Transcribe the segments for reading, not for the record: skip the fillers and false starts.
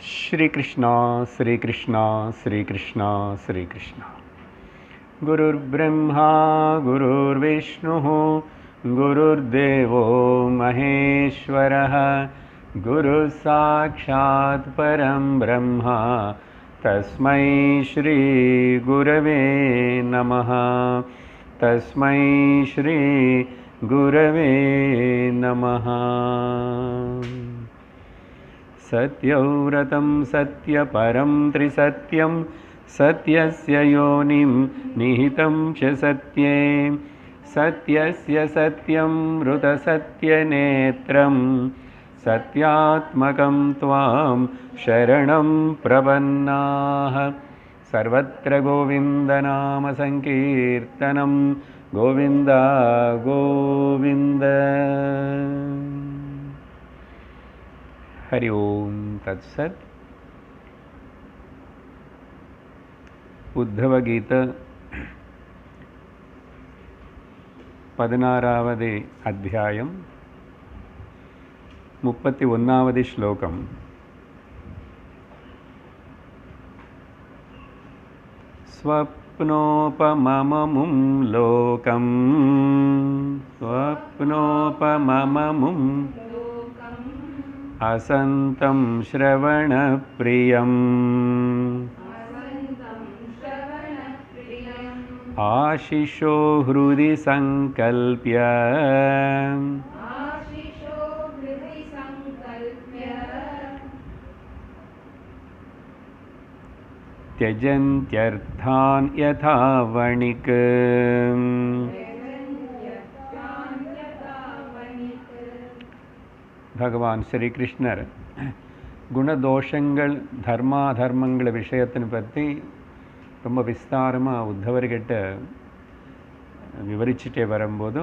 श्री कृष्णा श्री कृष्णा श्री कृष्णा श्री कृष्णा। गुरुर्ब्रह्मा गुरुर्विष्णुः गुरुर्देवो महेश्वरः गुरुः साक्षात् परं ब्रह्म तस्मै श्री गुरवे नमः। तस्मै श्री गुरवे नमः। सत्यव्रतं सत्यपरं त्रिसत्यं सत्यस्य योनिं निहितं च सत्ये सत्यस्य सत्यं मृतसत्यनेत्रं सत्यात्मकं त्वां शरणं प्रपन्नाः। सर्वत्र गोविन्दनामसङ्कीर्तनं गोविन्द गोविन्द। हरि ओम तत्सत। उद्धव गीत 16வது அத்தியாயம் 31வது ஸ்லோகம். स्वप्नोपमममुं लोकं स्वप्नोपमममुं असन्तं श्रवणप्रियम् आशिषो हृदि संकल्प्य त्यजन्त्यर्थान् यथा वणिक्। பகவான் ஸ்ரீகிருஷ்ணர் குணதோஷங்கள் தர்மாதர்மங்களை விஷயத்தினை பற்றி ரொம்ப விஸ்தாரமாக உத்தவர்கிட்ட விவரிச்சுட்டே வரும்போது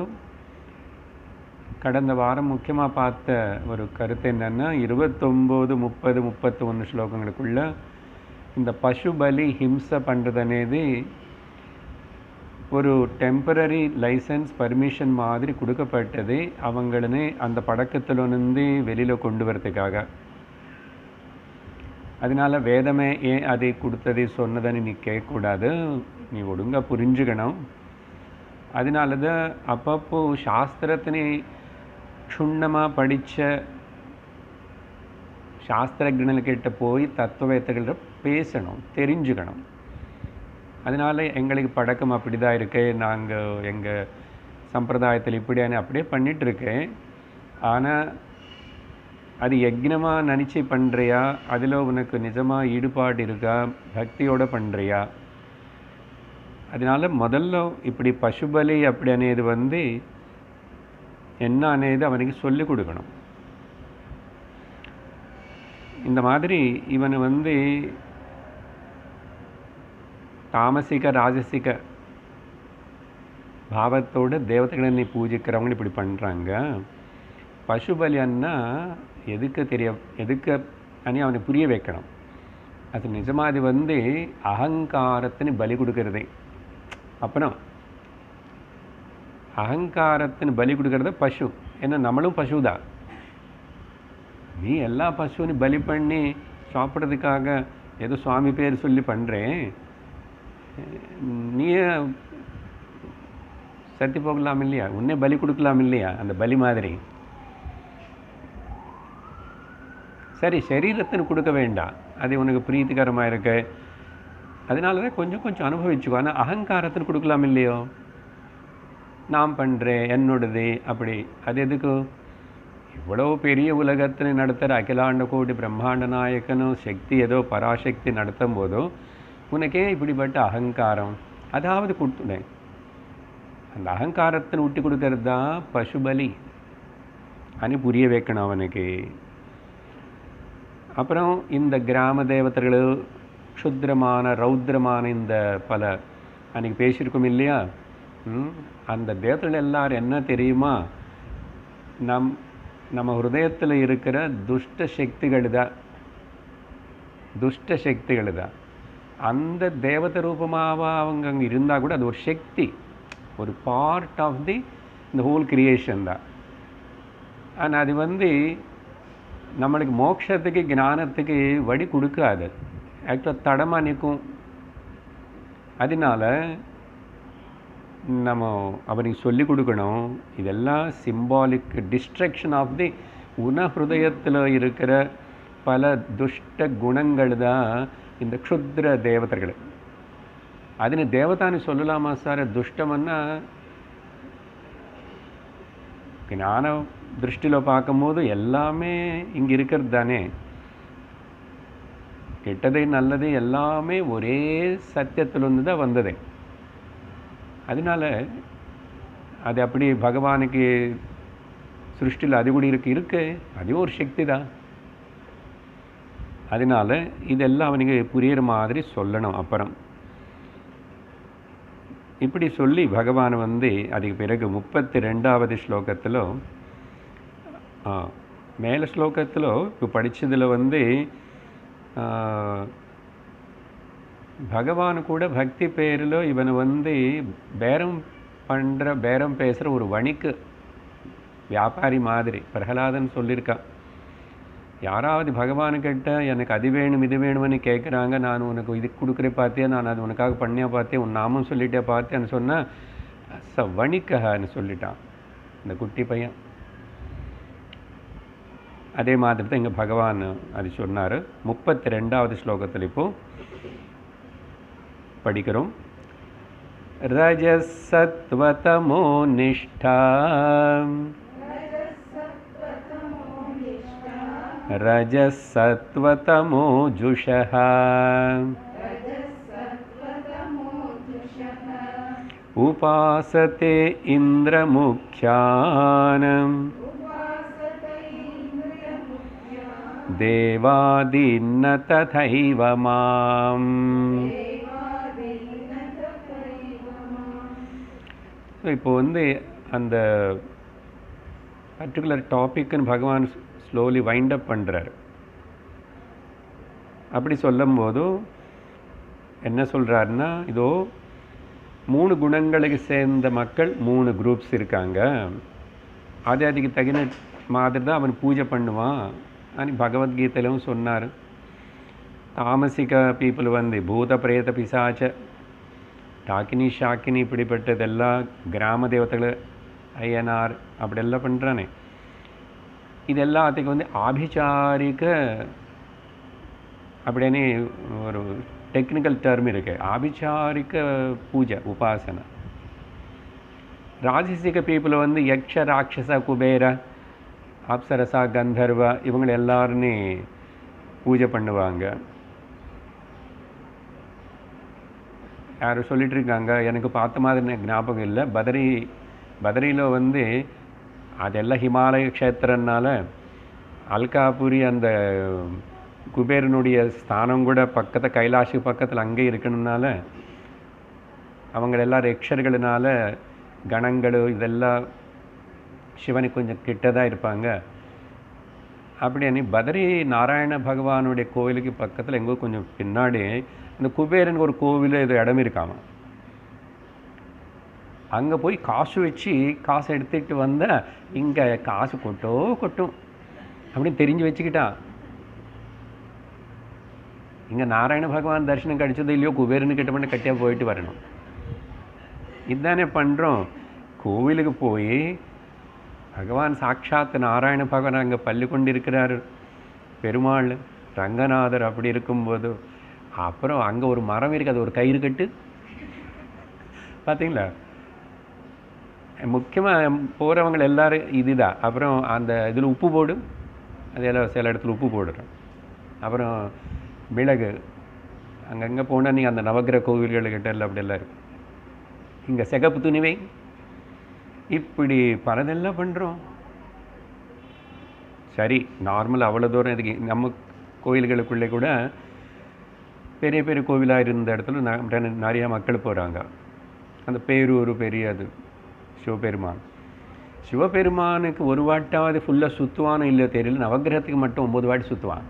கடந்த வாரம் முக்கியமாக பார்த்த ஒரு கருத்து என்னென்னா 29, 30, 31 ஸ்லோகங்களுக்குள்ள இந்த பசுபலி ஹிம்சை பண்ணுறது అనేది ஒரு டெம்பரரி லைசன்ஸ் பர்மிஷன் மாதிரி கொடுக்கப்பட்டது அவங்களே அந்த பழக்கத்திலிருந்து வெளியில் கொண்டு வரதுக்காக. அதனால் வேதமே ஏன் அதை கொடுத்தது சொன்னதுன்னு நீ கேட்கக்கூடாது, நீ ஒழுங்காக புரிஞ்சுக்கணும். அதனால தான் அப்பப்போ சாஸ்திரத்தினை க்ஷுண்ணமாக படித்த சாஸ்திரஜ்ஞர்கிட்ட போய் தத்துவவேத்தர்கள்ட்ட பேசணும், தெரிஞ்சுக்கணும். அதனால் எங்களுக்கு பழக்கம் அப்படி தான் இருக்கு, நாங்கள் எங்கள் சம்பிரதாயத்தில் இப்படியான அப்படியே பண்ணிகிட்ருக்கேன். ஆனால் அது யக்னமாக நினச்சி பண்ணுறியா, அதில் உனக்கு நிஜமாக ஈடுபாடு இருக்கா, பக்தியோடு பண்ணுறியா? அதனால் முதல்ல இப்படி பசுபலி அப்படி అనేది என்ன అనేది அவனுக்கு சொல்லிக் கொடுக்கணும். இந்த மாதிரி இவன் தாமசிக ராஜசிக பாவத்தோடு தேவதைகளை பூஜிக்கிறவங்க இப்படி பண்ணுறாங்க. பசுபலி அண்ணா எதுக்கு அனி அவனுக்கு புரிய வைக்கணும். அது நிஜமாக அது அகங்காரத்தின்னு பலி கொடுக்கறதே. அப்புறம் அகங்காரத்தின்னு பலி கொடுக்கறத பசு, ஏன்னா நம்மளும் பசு தான். நீ எல்லா பசுன்னு பலி பண்ணி சாப்பிட்றதுக்காக ஏதோ சுவாமி பேர் சொல்லி பண்ணுறேன், நீ சத்தி போகலாம் இல்லையா, உன்னே பலி கொடுக்கலாம் இல்லையா? அந்த பலி மாதிரி சரி சரீரத்தின்னு கொடுக்க வேண்டாம், அது உனக்கு பிரீத்திகரமாக இருக்கு, அதனால தான் கொஞ்சம் கொஞ்சம் அனுபவிச்சுக்கோ. ஆனால் அகங்காரத்தின்னு கொடுக்கலாம் இல்லையோ, நான் பண்ணுறேன் என்னோடது அப்படி. அது எதுக்கு? இவ்வளோ பெரிய உலகத்தில் நடத்துகிற அகிலாண்ட கோடி பிரம்மாண்ட நாயக்கனும் சக்தி ஏதோ பராசக்தி நடத்தும் போதும் உனக்கே இப்படிப்பட்ட அகங்காரம்? அதாவது கொடுத்துனேன். அந்த அகங்காரத்தை விட்டு கொடுக்கறது தான் பசுபலி அனு புரிய வைக்கணும் அவனுக்கு. அப்புறம் இந்த கிராம தேவதைகள் க்ஷுத்ரமான ரௌத்ரமான இந்த பல அன்றைக்கி பேசியிருக்கோம் இல்லையா, அந்த தேவதைகள் எல்லாரும் என்ன தெரியுமா, நம்ம ஹிருதயத்தில் இருக்கிற துஷ்ட சக்திகள் தான். அந்த தேவதை ரூபமாக அவங்க அங்கே இருந்தால் கூட அது ஒரு சக்தி, ஒரு பார்ட் ஆஃப் தி இந்த ஹோல் கிரியேஷன் தான். ஆனால் அது நம்மளுக்கு மோட்சத்துக்கு ஞானத்துக்கு வழி கொடுக்காது, ஆக்சுவலாக தடமாக நிற்கும். அதனால நம்ம அவனுக்கு சொல்லி கொடுக்கணும், இதெல்லாம் சிம்பாலிக் டிஸ்ட்ரக்ஷன் ஆஃப் தி ஹிருதயத்தில் இருக்கிற பல துஷ்ட குணங்கள் தான் இந்த க்ஷுத்ர தேவதைகள். அதுன்னு தேவதான்னு சொல்லலாமா சார்? துஷ்டம்னா ஞான திருஷ்டியில் பார்க்கும்போது எல்லாமே இங்கே இருக்கிறது தானே, கெட்டது நல்லது எல்லாமே ஒரே சத்தியத்திலிருந்து தான் வந்தது. அதனால அது அப்படி பகவானுக்கு சிருஷ்டியில் அது கூட இருக்கு, அதுவும் ஒரு சக்தி தான். அதனால இதெல்லாம் அவனுக்கு புரியுற மாதிரி சொல்லணும். அப்புறம் இப்படி சொல்லி பகவான் அதுக்கு பிறகு 32வது ஸ்லோகத்தில் மேலே ஸ்லோகத்தில் இப்போ படித்ததில் பகவான் கூட பக்தி பேரில் இவனை பேரம் பேசுகிற ஒரு வணிக்கு வியாபாரி மாதிரி பிரகலாதன் சொல்லியிருக்கான். யாராவது பகவானுக்கிட்ட எனக்கு அது வேணும் இது வேணும்னு கேட்குறாங்க, நான் உனக்கு இது கொடுக்குறே பார்த்தியா, நான் அது உனக்காக பண்ணியா பார்த்தேன், உன் நாமும் சொல்லிட்டே பார்த்தேன்னு சொன்னால் வணிக்கன்னு சொல்லிட்டான் இந்த குட்டி பையன். அதே மாதிரி தான் இங்கே பகவான் அது சொன்னார். 32வது ஸ்லோகத்தில் இப்போது படிக்கிறோம். ரஜசத்வதமோ நிஷ்டா ரஜசத்வதமோ ஜுஷஹ உபாசதே இந்திரமுக்யானம் தேவாதீன்ன ததைவ மாம். இப்போ அந்த பர்டிகுலர் டாபிக்னு பகவான் ஸ்லோலி வைண்ட் அப் பண்ணுறார். அப்படி சொல்லும்போது என்ன சொல்கிறாருன்னா, இதோ 3 குணங்களுக்கு சேர்ந்த மக்கள் 3 குரூப்ஸ் இருக்காங்க, அதுக்கு தகின மாதிரி தான் அவன் பூஜை பண்ணுவான் అని பகவத்கீதையிலும் சொன்னார். தாமசிக பீப்புள் பூத பிரேத பிசாச்ச டாக்கினி ஷாக்கினி இப்படிப்பட்டதெல்லாம் கிராம தேவதைகள் ஐயனார் அப்படியெல்லாம் பண்ணுறானே, இதெல்லாத்துக்கு ஆபிச்சாரிக அப்படின்னு ஒரு டெக்னிக்கல் டர்ம் இருக்குது, ஆபிச்சாரிக பூஜை உபாசனை. ராஜசிக பீப்புள் யக்ஷ ராட்சச குபேர அப்சரசா கந்தர்வா இவங்க எல்லாருமே பூஜை பண்ணுவாங்க. யாரும் சொல்லிட்டு இருக்காங்க, எனக்கு பார்த்த மாதிரி ஞாபகம் இல்லை, பதரியில் அதெல்லாம் ஹிமாலய க்ஷேத்திரனால அல்காபுரி அந்த குபேரனுடைய ஸ்தானம் கூட பக்கத்தில் கைலாஷு பக்கத்தில் அங்கே இருக்கணும்னால அவங்க எல்லாரும் யக்ஷர்களால கணங்கள் இதெல்லாம் சிவனுக்கு கொஞ்சம் கிட்டதாக இருப்பாங்க. அப்படி பதரி நாராயண பகவானுடைய கோவிலுக்கு பக்கத்தில் எங்கோ கொஞ்சம் பின்னாடி அந்த குபேரன் ஒரு கோவில் இது இடம் இருக்காமல், அங்கே போய் காசு வச்சு காசு எடுத்துகிட்டு வந்தால் இங்கே காசு கொட்டும் அப்படின்னு தெரிஞ்சு வச்சுக்கிட்டான். இங்கே நாராயண பகவான் தரிசனம் கிடைச்சது இல்லையோ, குபேரனு கிட்ட பண்ணி கட்டியாக போயிட்டு வரணும். இதுதானே பண்ணுறோம். கோவிலுக்கு போய் பகவான் சாட்சாத் நாராயண பகவான் அங்கே பள்ளி கொண்டு இருக்கிறார், பெருமாள் ரங்கநாதர். அப்படி இருக்கும்போது அப்புறம் அங்கே ஒரு மரம் இருக்குது, அது ஒரு கயிறு கட்டு பார்த்தீங்களா. முக்கியமாக போகிறவங்க எல்லோரும் இதுதான். அப்புறம் அந்த இதில் உப்பு போடும், அதெல்லாம் சில இடத்துல உப்பு போடுறோம். அப்புறம் மிளகு அங்கங்கே போனால் நீங்கள் அந்த நவகிரக கோவில்கள்கிட்ட எல்லாம் அப்படியெல்லாம் இருக்கும். இங்கே சிகப்பு துணிவை இப்படி பலதெல்லாம் பண்ணுறோம். சரி, நார்மல் அவ்வளோ தூரம் இதுக்கு நம்ம கோயில்களுக்குள்ளே கூட பெரிய பெரிய கோவிலாக இருந்த இடத்துல நிறையா மக்கள் போகிறாங்க. அந்த பேரூர் பெரிய அது சிவபெருமானுக்கு ஒரு வாட்டாவது ஃபுல்லாக சுற்றுவானோ இல்லையோ தெரியல, நவகிரகத்துக்கு மட்டும் 9 வாட்டி சுற்றுவான்.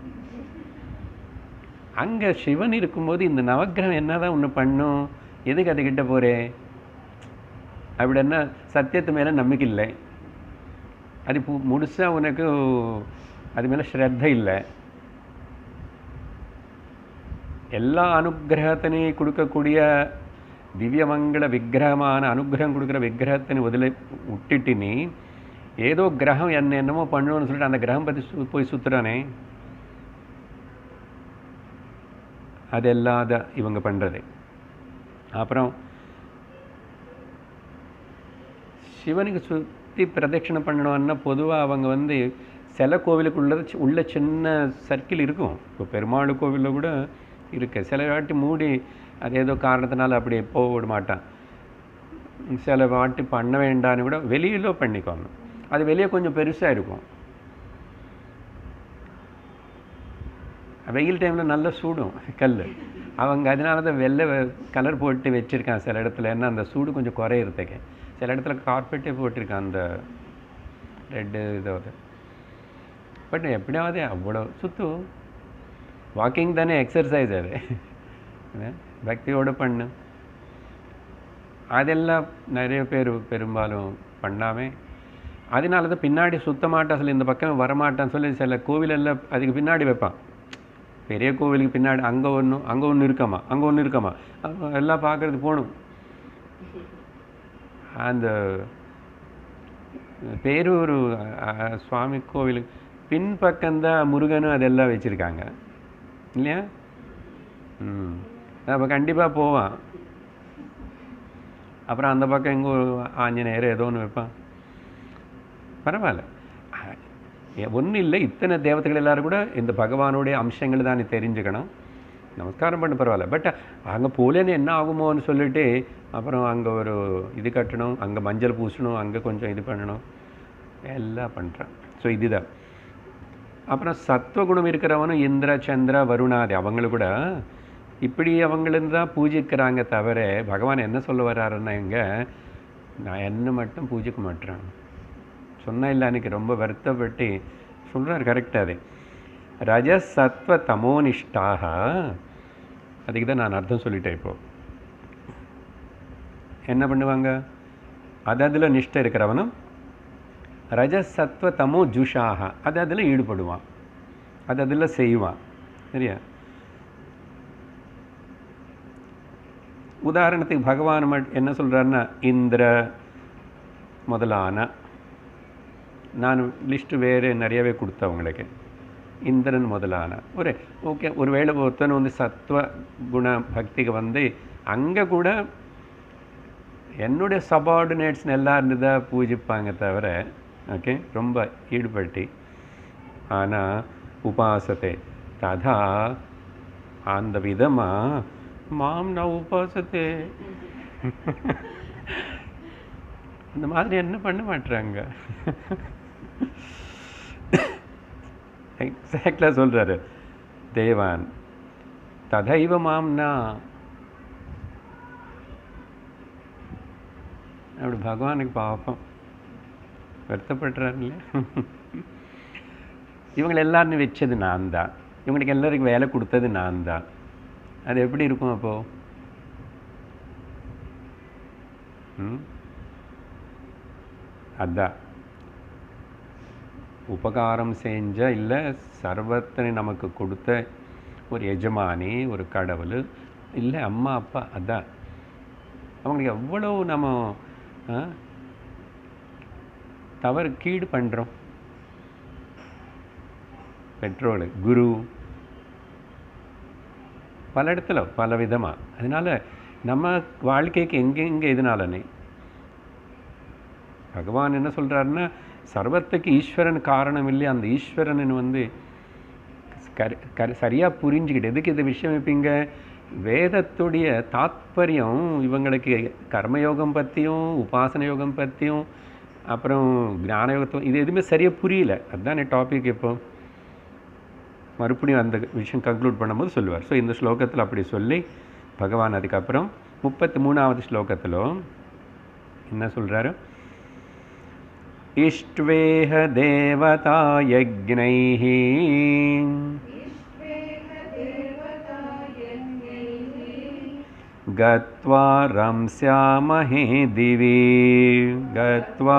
அங்கே சிவன் இருக்கும்போது இந்த நவகிரகம் என்ன தான் ஒன்று பண்ணும், எதுக்கு அதுக்கிட்ட போகிறே அப்படின்னா சத்தியத்து மேலே நம்பிக்கை இல்லை. அது முழுசாக உனக்கு அது மேலே ஸ்ரத்த இல்லை. எல்லா அனுகிரகத்தினையும் கொடுக்கக்கூடிய திவ்யமங்கள விக்கிரகமான அனுகிரகம் கொடுக்குற விக்கிரகத்தினை முதல்ல விட்டுட்டு நீ ஏதோ கிரகம் என்னமோ பண்ணணும்னு சொல்லிட்டு அந்த கிரகம் பற்றி போய் சுற்றுறானே, அது இல்லாத இவங்க பண்ணுறது. அப்புறம் சிவனுக்கு சுற்றி பிரதட்சணை பண்ணணும்னா பொதுவாக அவங்க சில கோவிலுக்கு உள்ள சின்ன சர்க்கிள் இருக்கும். இப்போ பெருமாள் கோவிலில் கூட இருக்கு. சில வாட்டி மூடி அது ஏதோ காரணத்தினால அப்படி போக விட மாட்டான். சில வாட்டி பண்ண வேண்டான்னு கூட வெளியிலோ பண்ணிக்கோங்க. அது வெளியே கொஞ்சம் பெருசாக இருக்கும். வெயில் டைமில் நல்லா சூடும் கல். அவங்க அதனால தான் வெள்ளை கலர் போட்டு வச்சுருக்கான் சில இடத்துல. ஏன்னா அந்த சூடு கொஞ்சம் குறையிறதுக்கு. சில இடத்துல கார்பெட்டே போட்டிருக்கான் அந்த ரெட்டு இதோட. பட் எப்படியாவது அவ்வளோ சுற்றும். வாக்கிங் தானே, எக்ஸசைஸ் அது. பக்தியோடு பண்ணு. அதெல்லாம் நிறைய பேர் பெரும்பாலும் பண்ணாமல் அதனால தான் பின்னாடி சுத்த மாட்டான் சொல்லி இந்த பக்கம் வரமாட்டான்னு சொல்லி சில கோவிலெல்லாம் அதுக்கு பின்னாடி வைப்பான். பெரிய கோவிலுக்கு பின்னாடி அங்கே ஒன்று இருக்காமா, அங்கே ஒன்று இருக்காமா, எல்லாம் பார்க்குறது போகணும். அந்த பேரூர் சுவாமி கோவிலுக்கு பின்பக்கம்தான் முருகனும் அதெல்லாம் வச்சுருக்காங்க இல்லையா? அப்போ கண்டிப்பாக போவான். அப்புறம் அந்த பக்கம் எங்கோ ஆஞ்சநேயர் ஏதோ ஒன்று வைப்பான். பரவாயில்ல, ஒன்றும் இல்லை. இத்தனை தேவதைகள் எல்லோரும் கூட இந்த பகவானுடைய அம்சங்கள் தான் நீ தெரிஞ்சுக்கணும். நமஸ்காரம் பண்ண பரவாயில்ல. பட் அங்கே போலேன்னு என்ன ஆகுமோன்னு சொல்லிட்டு அப்புறம் அங்கே ஒரு இது கட்டணும், அங்கே மஞ்சள் பூசணும், அங்கே கொஞ்சம் இது பண்ணணும், எல்லாம் பண்ணுறான். ஸோ இதுதான். அப்புறம் சத்வகுணம் இருக்கிறவனும் இந்திர சந்திர வருணாதி அவங்கள கூட இப்படி அவங்களும் தான் பூஜிக்கிறாங்க. தவிர பகவான் என்ன சொல்ல வர்றாருன்னா இங்கே நான் என்ன மட்டும் பூஜிக்க மாட்டேன் சொன்னால் இல்லை. அன்றைக்கி ரொம்ப வருத்தப்பட்டு சொல்கிறார். கரெக்டாக அது ரஜஸ் சத்வ தமோனிஷ்டாக. அதுக்கு தான் நான் அர்த்தம் சொல்லிட்டேன். இப்போது என்ன பண்ணுவாங்க? அதில் நிஷ்டை இருக்கிறவனும் ரஜஸ் சத்வ தமோ ஜுஷாக அதில் ஈடுபடுவான், அதில் செய்வான். சரியா? உதாரணத்துக்கு பகவான் என்ன சொல்கிறாருன்னா இந்திர முதலான, நான் லிஸ்ட்டு வேறு நிறையவே கொடுத்தவங்களுக்கு. இந்திரன் முதலான ஒரு ஓகே. ஒரு வேளை ஒருத்தன் சத்வ குண பக்திக்கு அங்கே கூட என்னுடைய சபார்டினேட்ஸ் எல்லாம் இருந்துதான் பூஜிப்பாங்க தவிர ஓகே ரொம்ப ஈடுபட்டு. ஆனால் உபாசத்தை ததா அந்த விதமாக மாம் நான் உபாசத்தை அந்த மாதிரி என்ன பண்ண மாட்டுறாங்க. எக்ஸாக்டாக சொல்கிறாரு தேவான் ததைவ மாம்னா. அப்படி பகவானுக்கு பாப்பம் வருத்தப்படுறாரு இல்லையா? இவங்களை எல்லாரும் வச்சது நான் தான், இவங்களுக்கு எல்லாருக்கும் வேலை கொடுத்தது நான் தான். அது எப்படி இருக்கும் அப்போது? அதான் உபகாரம் செஞ்ச இல்லை சர்வத்தனை நமக்கு கொடுத்த ஒரு எஜமானி, ஒரு கடவுள் இல்லை அம்மா அப்பா. அதான் அவங்களுக்கு எவ்வளோ நம்ம தவறு கீடு பண்ணுறோம். பெற்றோர், குரு, பல இடத்துல பல விதமாக. அதனால் நம்ம வாழ்க்கைக்கு எங்கெங்கே எதுனாலனே பகவான் என்ன சொல்கிறாருன்னா சர்வத்துக்கு ஈஸ்வரன் காரணம் இல்லை. அந்த ஈஸ்வரன் சரியாக புரிஞ்சுக்கிட்டு எதுக்கு இந்த விஷயம் வைப்பீங்க? வேதத்துடைய தாத்பரியம் இவங்களுக்கு கர்மயோகம் பற்றியும் உபாசன யோகம் பற்றியும் அப்புறம் ஞான யோகத்தும் இது எதுவுமே சரியாக புரியல. அதுதான் என் டாபிக். இப்போ மறுபடியும் அந்த விஷயம் கன்க்ளூட் பண்ணும்போது சொல்லுவார். ஸோ இந்த ஸ்லோகத்தில் அப்படி சொல்லி பகவான் அதுக்கப்புறம் 33வது ஸ்லோகத்தில் என்ன சொல்கிறாரு? இஷ்ட்வேஹ தேவதா யஜ்ஞைஹ கத்வா ரம்ஸ்யாமஹே திவி கத்வா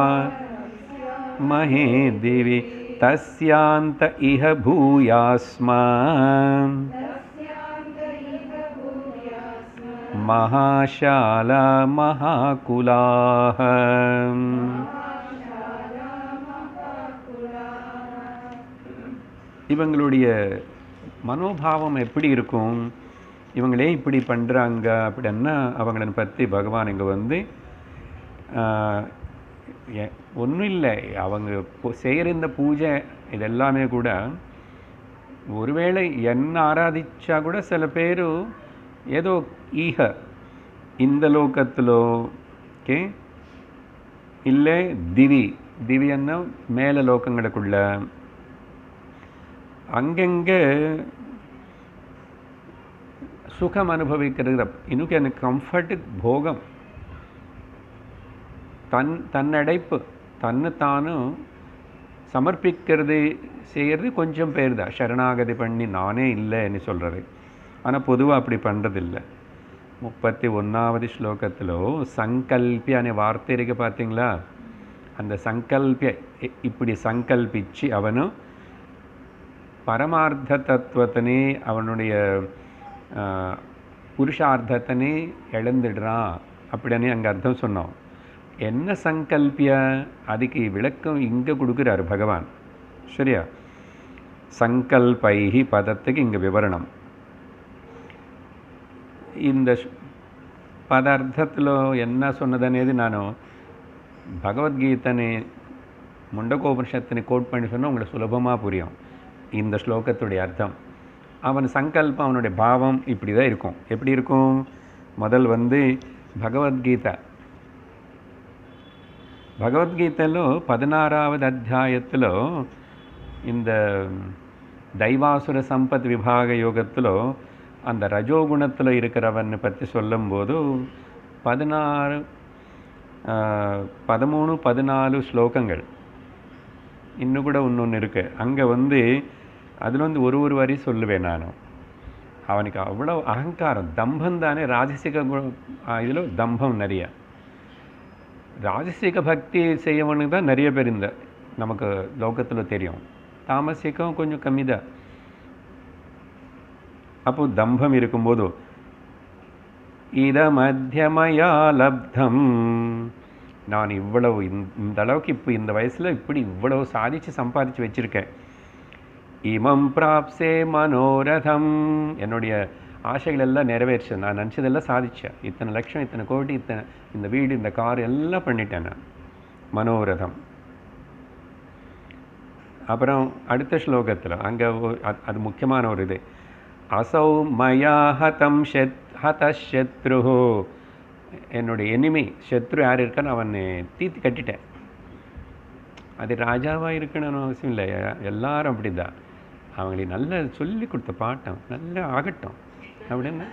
மஹே திவி तस्यांत इह भूयास्मा महाशाला महाकुलाः. இவங்களுடைய மனோபாவம் எப்படி இருக்கும், இவங்களே இப்படி பண்ணுறாங்க அப்படின்னா அவங்கள பற்றி பகவான் இங்கே வந்து ஒன்றும் இல்லை, அவங்க செய்கிற இந்த பூஜை இதெல்லாமே கூட ஒருவேளை என்ன ஆராதிச்சா கூட சில பேர் ஏதோ ஈக இந்த லோகத்திலோ ஓகே இல்லை திவியன்னா மேலே லோகங்களுக்குள்ள அங்கங்கே சுகம் அனுபவிக்கிறது. இன்னும் எனக்கு கம்ஃபர்ட்டு போகம் தன்னடைப்பு தன்னை தானும் சமர்ப்பிக்கிறது செய்கிறது கொஞ்சம் பேர் தான் சரணாகதி பண்ணி நானே இல்லைன்னு சொல்கிறது. ஆனால் பொதுவாக அப்படி பண்ணுறதில்லை. 31வது ஸ்லோகத்திலோ சங்கல்பிய அనే வார்த்தை இருக்கு பார்த்தீங்களா, அந்த சங்கல்பிய இப்படி சங்கல்பிச்சு அவனும் பரமார்த்த தத்துவத்தினே அவனுடைய புருஷார்த்தத்தினே இழந்துடுறான் அப்படின்னு அங்கே அர்த்தம் சொன்னோம். என்ன சங்கல்பிய அதுக்கு விளக்கம் இங்கே கொடுக்குறாரு பகவான். சரியா, சங்கல்பைஹி பதத்துக்கு இங்கே விவரணம். இந்த பதார்த்தத்தில் என்ன சொன்னதనేది நான் பகவத்கீதனை முண்டகோபனிஷத்தினை கோட் பண்ணி சொன்னால் உங்களுக்கு சுலபமாக புரியும். இந்த ஸ்லோகத்துடைய அர்த்தம் அவன் சங்கல்பம் அவனுடைய பாவம் இப்படி தான் இருக்கும். எப்படி இருக்கும், முதல் வந்து భగవద్గీతలో 16వ అధ్యాయத்திலோ இந்த தைவாசுர சம்பத் விபாக யோகத்திலோ அந்த ரஜோகுணத்தில் இருக்கிறவனை பற்றி சொல்லும்போது 13 14 ஸ்லோகங்கள் இன்னும் கூட இன்னொன்று இருக்குது. அங்கே வந்து அதில் வந்து ஒரு வரி சொல்லுவேன் நான். அவனுக்கு அவ்வளோ அகங்காரம், தம்பம் தானே ராஜசிக இதில் தம்பம் நிறைய. ராஜசிக பக்தி செய்யவனுக்கு தான் நிறைய பேர் இந்த நமக்கு லோகத்தில் தெரியும். தாமசிக்கம் கொஞ்சம் கம்மி தான். அப்போது தம்பம் இருக்கும்போது இத மத்தியமயா லப்தம், நான் இவ்வளவு இந்த அளவுக்கு இப்போ இந்த வயசில் இப்படி இவ்வளவு சாதித்து சம்பாதிச்சு வச்சுருக்கேன். இமம் பிராப்சே மனோரதம், என்னுடைய ஆசைகள் எல்லாம் நிறைவேற்று, நான் நினச்சதெல்லாம் சாதித்தேன். இத்தனை லட்சம், இத்தனை கோடி, இந்த வீடு, இந்த கார் எல்லாம் பண்ணிட்டேன் நான். மனோரதம். அப்புறம் அடுத்த ஸ்லோகத்தில் அங்கே அது முக்கியமான ஒரு இது, அசௌ மயா ஹதம் ஹதசத்ரு, என்னுடைய எனிமி சத்ரு யார் இருக்கான்னு அவனை தீர்த்து கட்டிட்டேன். அது ராஜாவாக இருக்கணும்னு அவசியம் இல்லை, எல்லாரும் அப்படி தான். அவங்களுக்கு நல்ல சொல்லி கொடுத்த பாட்டம் நல்லா ஆகட்டும் அப்படின்னு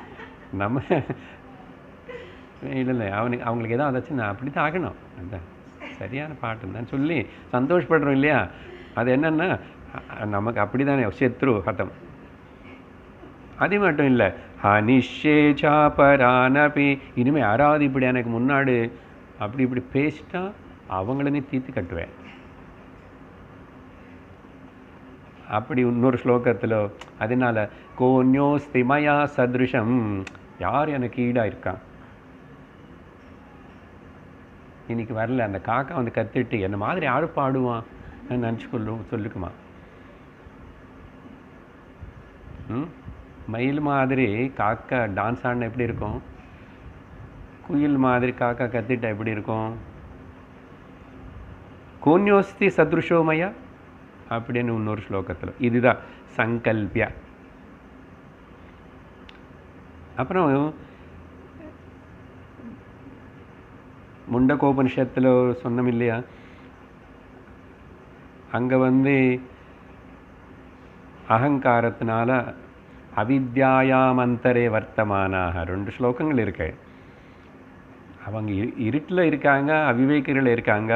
நம்ம இல்லை அவங்களுக்கு எதாவது ஆச்சு நான் அப்படி தான் ஆகணும், அதுதான் சரியான பாட்டம் தான் சொல்லி சந்தோஷப்படுறோம் இல்லையா. அது என்னென்னா நமக்கு அப்படி தானே சத்ரு ஹதம். அது மட்டும் இல்லை, ஹனிஷே சாபரானபி, இனிமேல் யாராவது இப்படி எனக்கு முன்னாடி அப்படி இப்படி பேசிட்டா அவங்களனே தீர்த்து கட்டுவேன். அப்படி இன்னொரு ஸ்லோகத்தில் அதனால் கோன்யோஸ்தி மயா சத்ருஷம், யார் எனக்கு ஈடாக இருக்கான், இன்னைக்கு வரல. அந்த காக்கா வந்து கத்திட்டு என்ன மாதிரி யாரு பாடுவான் நினச்சி சொல்லிக்குமா. மயில் மாதிரி காக்கா டான்ஸ் ஆடினா எப்படி இருக்கும், குயில் மாதிரி காக்கா கத்திட்டா எப்படி இருக்கும். கோன்யோஸ்தி சத்ருஷோமயா அப்படின்னு இன்னொரு ஸ்லோகத்தில் இதுதான் சங்கல்பியா. அப்புறம் முண்டகோபனிஷத்தில் சொன்னோம் இல்லையா, அங்கே வந்து அகங்காரத்தினால அவித்யாயாமந்தரே வர்த்தமானாக 2 ஸ்லோகங்கள் இருக்கு. அவங்க இருட்டில் இருக்காங்க, அவிவேக்கிகள் இருக்காங்க.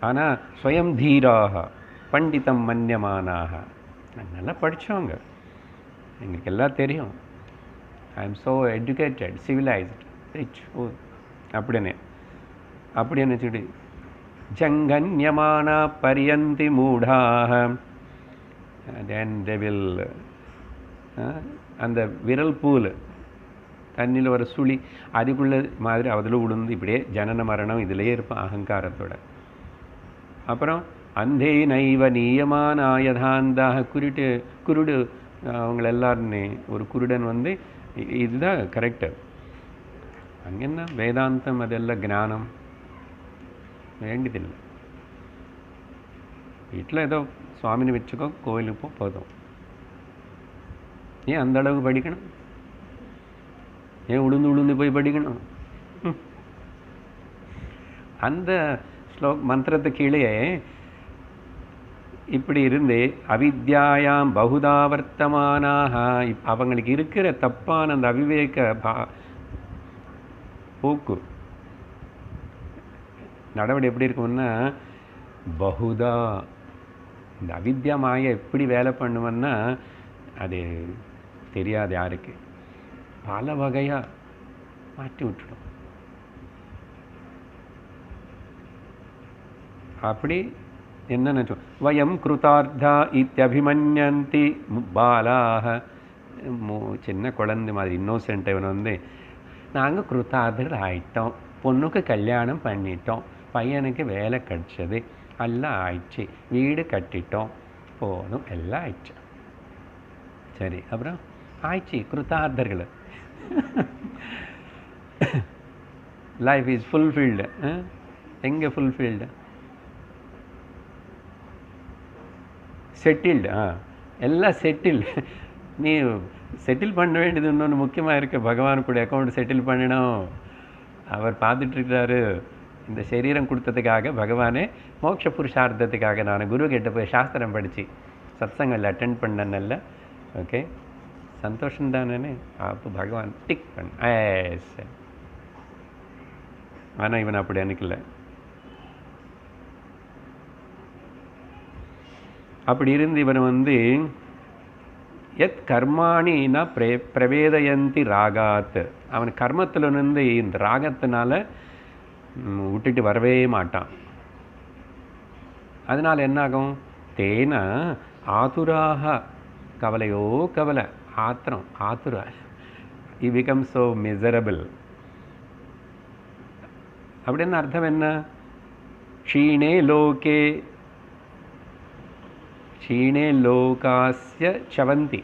ஆனால் ஸ்வயம் தீராக பண்டிதம் மன்யமானாக, நல்லா படித்தவங்க, எங்களுக்கு எல்லாம் தெரியும். I am so educated, civilised, rich அப்படின்னு சொல்லி ஜங்கன்யமானா பரியந்தி மூடாக. then they will அந்த விரல் பூல் தண்ணியில் வர சுழி அதுக்குள்ள மாதிரி அதில் உளுந்து இப்படியே ஜனன மரணம் இதிலே இருப்பான் அகங்காரத்தோட. அப்புறம் அந்தே நைவ நீயமானாயதாந்தாக குருடு அவங்கள எல்லாருமே ஒரு குருடன் வந்து இதுதான் கரெக்டு. அங்கென்ன வேதாந்தம் அதெல்லாம் ஞானம் வேண்டியதில்லை. வீட்டில் ஏதோ சுவாமின்னு வச்சுக்கோ, கோயிலுக்கு போ, போதும். ஏன் அந்த அளவுக்கு படிக்கணும்? ஏன் உளுந்து போய் படிக்கணும்? அந்த மந்திரத்து கீழே இப்படி இருந்து அவித்யாயாம் பகுதாவர்த்தமானாக அவங்களுக்கு இருக்கிற தப்பான அந்த அவிவேக போக்கு நடவடிக்கை எப்படி இருக்கும்னா, பகுதா இந்த அவித்யா மாயை எப்படி வேலை பண்ணுவேன்னா அது தெரியாது யாருக்கு, பல வகையாக மாற்றி விட்டுடும். அப்படி என்ன நினச்சோம், வயம் கிருதார்த்தா இத்தியபிமன்யந்தி பாலாக. சின்ன குழந்தை மாதிரி இன்னோசென்ட் இவன் வந்து நாங்கள் கிருத்தார்த்தர்கள் ஆயிட்டோம், பொண்ணுக்கு கல்யாணம் பண்ணிட்டோம், பையனுக்கு வேலை கிடச்சது, எல்லாம் ஆயிடுச்சு, வீடு கட்டிட்டோம், போதும் எல்லாம் ஆயிடுச்சு. சரி, அப்புறம் ஆயிடுச்சு கிருத்தார்த்தர்கள். Life is fulfilled. எங்கே ஃபுல்ஃபில்டு? செட்டில்டு. எல்லாம் செட்டில்டு. நீ செட்டில் பண்ண வேண்டியது இன்னொன்று முக்கியமாக இருக்குது. பகவான் கூட அக்கௌண்ட் செட்டில் பண்ணணும். அவர் பார்த்துட்ருக்கிறாரு. இந்த சரீரம் கொடுத்ததுக்காக பகவானே மோட்ச புருஷார்த்தத்துக்காக நான் குரு கிட்ட போய் சாஸ்திரம் படித்து சத்சங்கத்தில் அட்டென்ட் பண்ணல. ஓகே, சந்தோஷம் தானே? அப்போ பகவான் டிக் பண்ண. ஆனால் இவன் அப்படி நினைக்கல. அப்படி இருந்து இவன் வந்து எத் கர்மாணினா பிரவேதயந்தி ராகாத், அவன் கர்மத்தில் இருந்து இந்த ராகத்தினால விட்டுட்டு வரவே மாட்டான். அதனால் என்னாகும்? தேனா ஆதுராக, கவலையோ கவலை, ஆத்திரம், ஆத்துரா, இ பிகம் ஸோ மிசரபிள். அப்படின்னு அர்த்தம் என்ன? க்ஷீணே லோகே க்ஷீணே லோகாஸ்ய சவந்தி,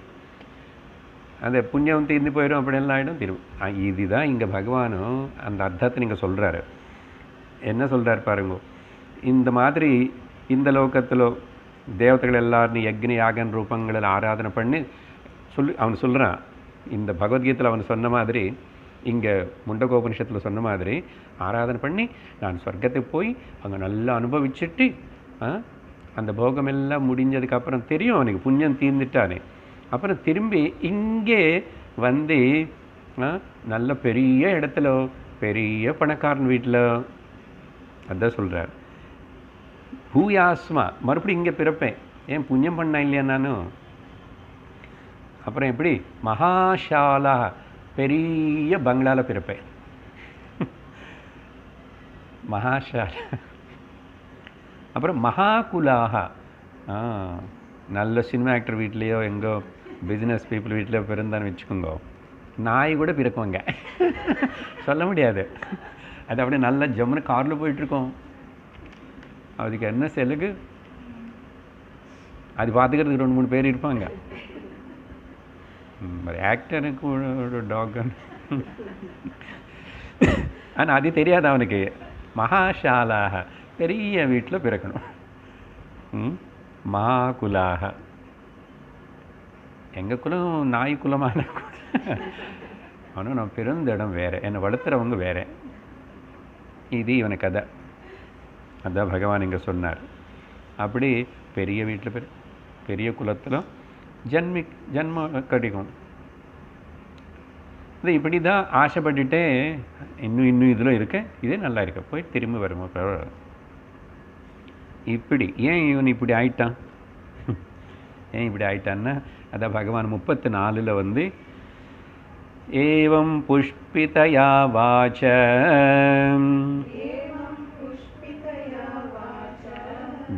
அந்த புண்ணியம் தீர்ந்து போயிடும், அப்படின்லாம் ஆகிடும் திரும்ப. இதுதான் இங்கே பகவானும் அந்த அர்த்தத்தை நீங்கள் சொல்கிறாரு. என்ன சொல்கிறார் பாருங்க, இந்த மாதிரி இந்த லோகத்தில் தேவதைகள் எல்லாரும் யக்னி யாகன் ரூபங்களில் ஆராதனை பண்ணி அவன் சொல்கிறான். இந்த பகவத்கீதையில் அவன் சொன்ன மாதிரி, இங்கே முண்டகோபனிஷத்தில் சொன்ன மாதிரி ஆராதனை பண்ணி நான் சொர்க்கத்துக்கு போய் அங்கே நல்லா அனுபவிச்சுட்டு அந்த போகமெல்லாம் முடிஞ்சதுக்கப்புறம் தெரியும் அவனுக்கு புண்ணியம் தீர்ந்துட்டானே, அப்புறம் திரும்பி இங்கே வந்து நல்ல பெரிய இடத்துல பெரிய பணக்காரன் வீட்டில், அதான் சொல்கிறார், பூயாஸ்மா, மறுபடியும் இங்கே பிறப்பேன். ஏன் புண்ணியம் பண்ண இல்லையா நானும்? அப்புறம் எப்படி மகாஷாலா, பெரிய பங்களாவில் பிறப்பேன். மகாஷாலா. அப்புறம் மகாகுலாக, நல்ல சினிமா ஆக்டர் வீட்லேயோ எங்கோ பிஸ்னஸ் பீப்புள் வீட்டிலையோ பிறந்தான்னு வச்சுக்கோங்க, நாய் கூட பிறக்குவாங்க. சொல்ல முடியாது. அது அப்படியே நல்ல ஜம்முன்னு காரில் போயிட்டுருக்கோம். அதுக்கு என்ன செலகு? அது பார்த்துக்கிறதுக்கு 2-3 பேர் இருப்பாங்க. ஆக்டருக்கு ஒரு டாக். ஆனால் அது தெரியாது அவனுக்கு. மகாஷாலாக, பெரிய வீட்டில் பிறக்கணும். மகாகுலாக, எங்கள் குலம் நாய் குலமான ஆனால் நான் பிறந்த இடம் வேறு, என்னை வளர்த்துறவங்க வேறு. இது இவனுக்கு கதை. அதான் பகவான் இங்கே சொன்னார். அப்படி பெரிய வீட்டில் பெரிய குலத்தில் ஜன்மம் கிடைக்கும். இது இப்படி தான் ஆசைப்பட்டுட்டே இன்னும் இதில் இருக்கேன், இதே நல்லா இருக்க, போய் திரும்பி வருமா இப்படி. ஏன் இவன் இப்படி ஆயிட்டான்? ஏன் இப்படி ஆயிட்டான்னா, அதான் பகவான் 34 வந்து ஏவம் புஷ்பிதயா வாச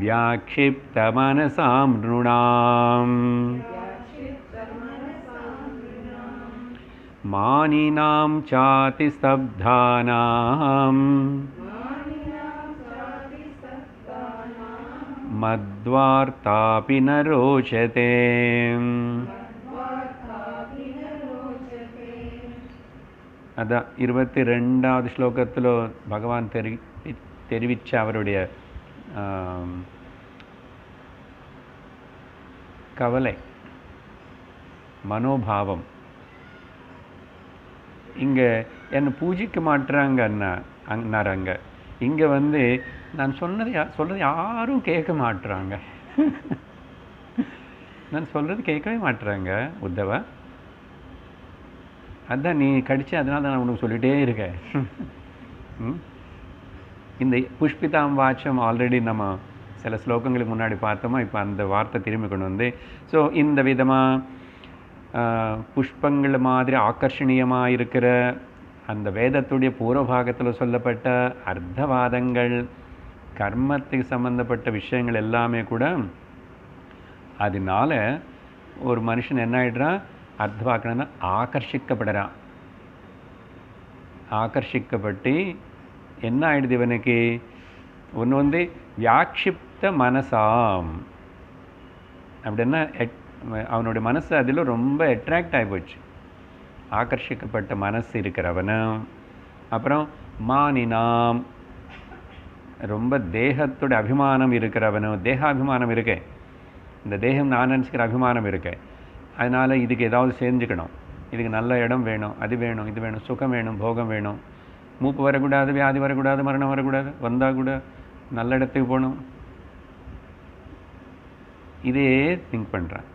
व्याक्षिप्तमनसां नृणाम् मानिनां चातिस्तब्धानां मद्वार्तापि न रोचते. அதான் 22வது ஸ்லோகத்தில் பகவான் தெரிவித்த அவருடைய கவலை மனோபாவம். இங்கே என்னை பூஜிக்க மாட்டுறாங்க அண்ணாராங்க. இங்கே வந்து நான் சொல்கிறது யாரும் கேட்க மாட்டுறாங்க. நான் சொல்கிறது கேட்கவே மாட்டுறாங்க உத்தவா. அதான் நீ கடிச்சு, அதனால தான் நான் உனக்கு சொல்லிகிட்டே இருக்கேன். இந்த புஷ்பிதாம் வாச்சம் ஆல்ரெடி நம்ம சில ஸ்லோகங்களுக்கு முன்னாடி பார்த்தோமா. இப்போ அந்த வார்த்தை திரும்பி கொண்டு வந்து, ஸோ இந்த விதமாக புஷ்பங்கள் மாதிரி ஆக்கர்ஷணீயமாக இருக்கிற அந்த வேதத்துடைய பூர்வபாகத்தில் சொல்லப்பட்ட அர்த்தவாதங்கள், கர்மத்துக்கு சம்பந்தப்பட்ட விஷயங்கள் எல்லாமே கூட அதனால ஒரு மனுஷன் என்ன ஆகிடுறான், அர்த்தவாக்கணும்னா ஆகர்ஷிக்கப்படுறான். ஆகர்ஷிக்கப்பட்டு என்ன ஆயிடுது இவனுக்கு, ஒன்று வந்து வியாக்ஷிப்த மனசாம் அப்படின்னா அவனுடைய மனசு அதில் ரொம்ப அட்ராக்ட் ஆகி போச்சு. ஆகர்ஷிக்கப்பட்ட மனசு இருக்கிறவனும், அப்புறம் மானினாம் ரொம்ப தேகத்தோட அபிமானம் இருக்கிறவனும். தேகாபிமானம் இருக்கே, இந்த தேகம் நான் நினச்சிக்கிற அபிமானம் இருக்கே. அதனால் இதுக்கு ஏதாவது செஞ்சுக்கணும், இதுக்கு நல்ல இடம் வேணும், அது வேணும், இது வேணும், சுகம் வேணும், போகம் வேணும், மூப்பு வரக்கூடாது, வியாதி வரக்கூடாது, மரணம் வரக்கூடாது, வந்தால் கூட நல்ல இடத்துக்கு போகணும், இதே திங்க் பண்ணுறான்.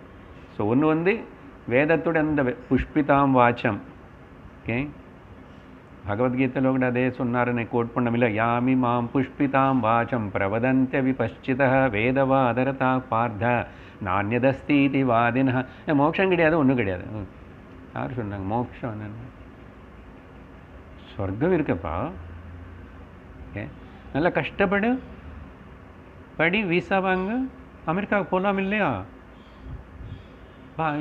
ஸோ ஒன்று வந்து வேதத்தோட அந்த புஷ்பிதாம் வாச்சம். ஓகே, பகவத்கீதையில் கூட அதே சொன்னாருன்னு கோட் பண்ணமில்ல, யாமி மாம் புஷ்பிதாம் வாச்சம் பிரவதந்திய விபஷ்சித வேதவாதரதா பார்த்த நானியதஸ்தீதி வாதின. மோட்சம் கிடையாது, ஒன்றும் கிடையாது. யார் சொன்னாங்க மோட்சம் என்னன்னு? சொர்க்கம் இருக்கப்பா. ஓகே, நல்லா கஷ்டப்படு, படி, வீசா வாங்க, அமெரிக்காவுக்கு போகலாம் இல்லையா?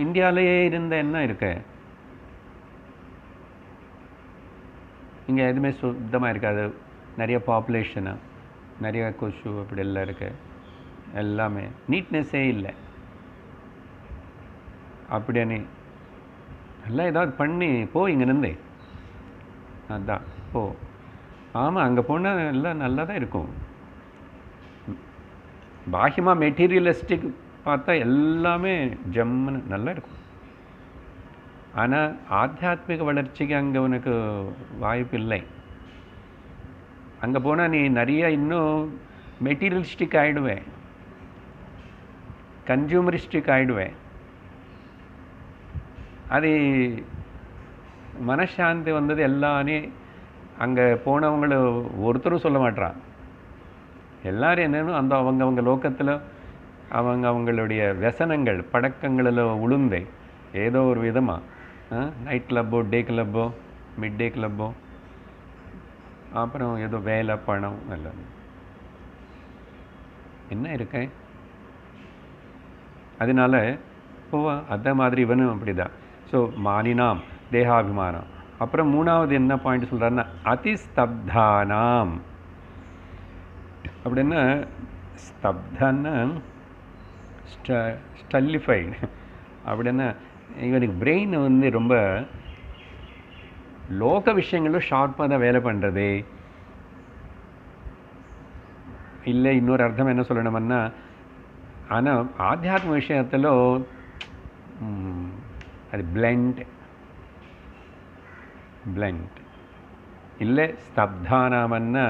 இந்தியாவிலேயே இருந்த என்ன இருக்கு, இங்கே எதுவுமே சுத்தமாக இருக்காது. நிறைய பாப்புலேஷனு, நிறைய கொசு, அப்படி எல்லாம் இருக்குது. எல்லாமே நீட்னஸே இல்லை. அப்படியே எல்லாம் ஏதாவது பண்ணி போ இங்கேருந்து. அதான் போ. ஆமாம், அங்கே போனால் எல்லாம் நல்லா தான் இருக்கும். பாஹ்யமாக மெட்டீரியலிஸ்டிக் பார்த்தா எல்லாமே ஜம்முன்னு நல்லா இருக்கும். ஆனால் ஆத்தியாத்மிக வளர்ச்சிக்கு அங்கே உனக்கு வாய்ப்பு இல்லை. அங்கே போனால் நீ நிறைய இன்னும் மெட்டீரியலிஸ்டிக் ஆகிடுவேன், கன்சூமரிஸ்டிக் ஆகிடுவேன். அது மனசாந்தி வந்தது எல்லாமே அங்கே போனவங்கள ஒருத்தரும் சொல்ல மாட்டான். எல்லாரும் என்னென்னு அந்த அவங்க லோக்கத்தில் அவங்களுடைய व्यसனங்கள் பழக்கங்களில் உளுந்தே ஏதோ ஒரு விதமாக நைட் கிளப்போ, டே கிளப்போ, மிட் டே கிளப்போ, அப்புறம் ஏதோ வேலை, பணம், எல்லாம் என்ன இருக்கு. அதனால போவா. அதே மாதிரி இவனும் அப்படிதான். ஸோ மானினாம் தேகாபிமானம். அப்புறம் மூணாவது என்ன பாயிண்ட் சொல்கிறாருன்னா அதிஸ்தப்தானாம். அப்படின்னா ஸ்தப்தன்னா ஸ்டல்லிஃபைடு. அப்படின்னா இவனுக்கு பிரெயின் வந்து ரொம்ப லோக விஷயங்களும் ஷார்ப்பாக தான் வேலை பண்ணுறது. இல்லை, இன்னொரு அர்த்தம் என்ன சொல்லணும்னா, ஆனால் ஆத்தியாத்ம விஷயத்தில் அது பிளண்ட் இல்லை. ஸ்தப்தானாமன்னா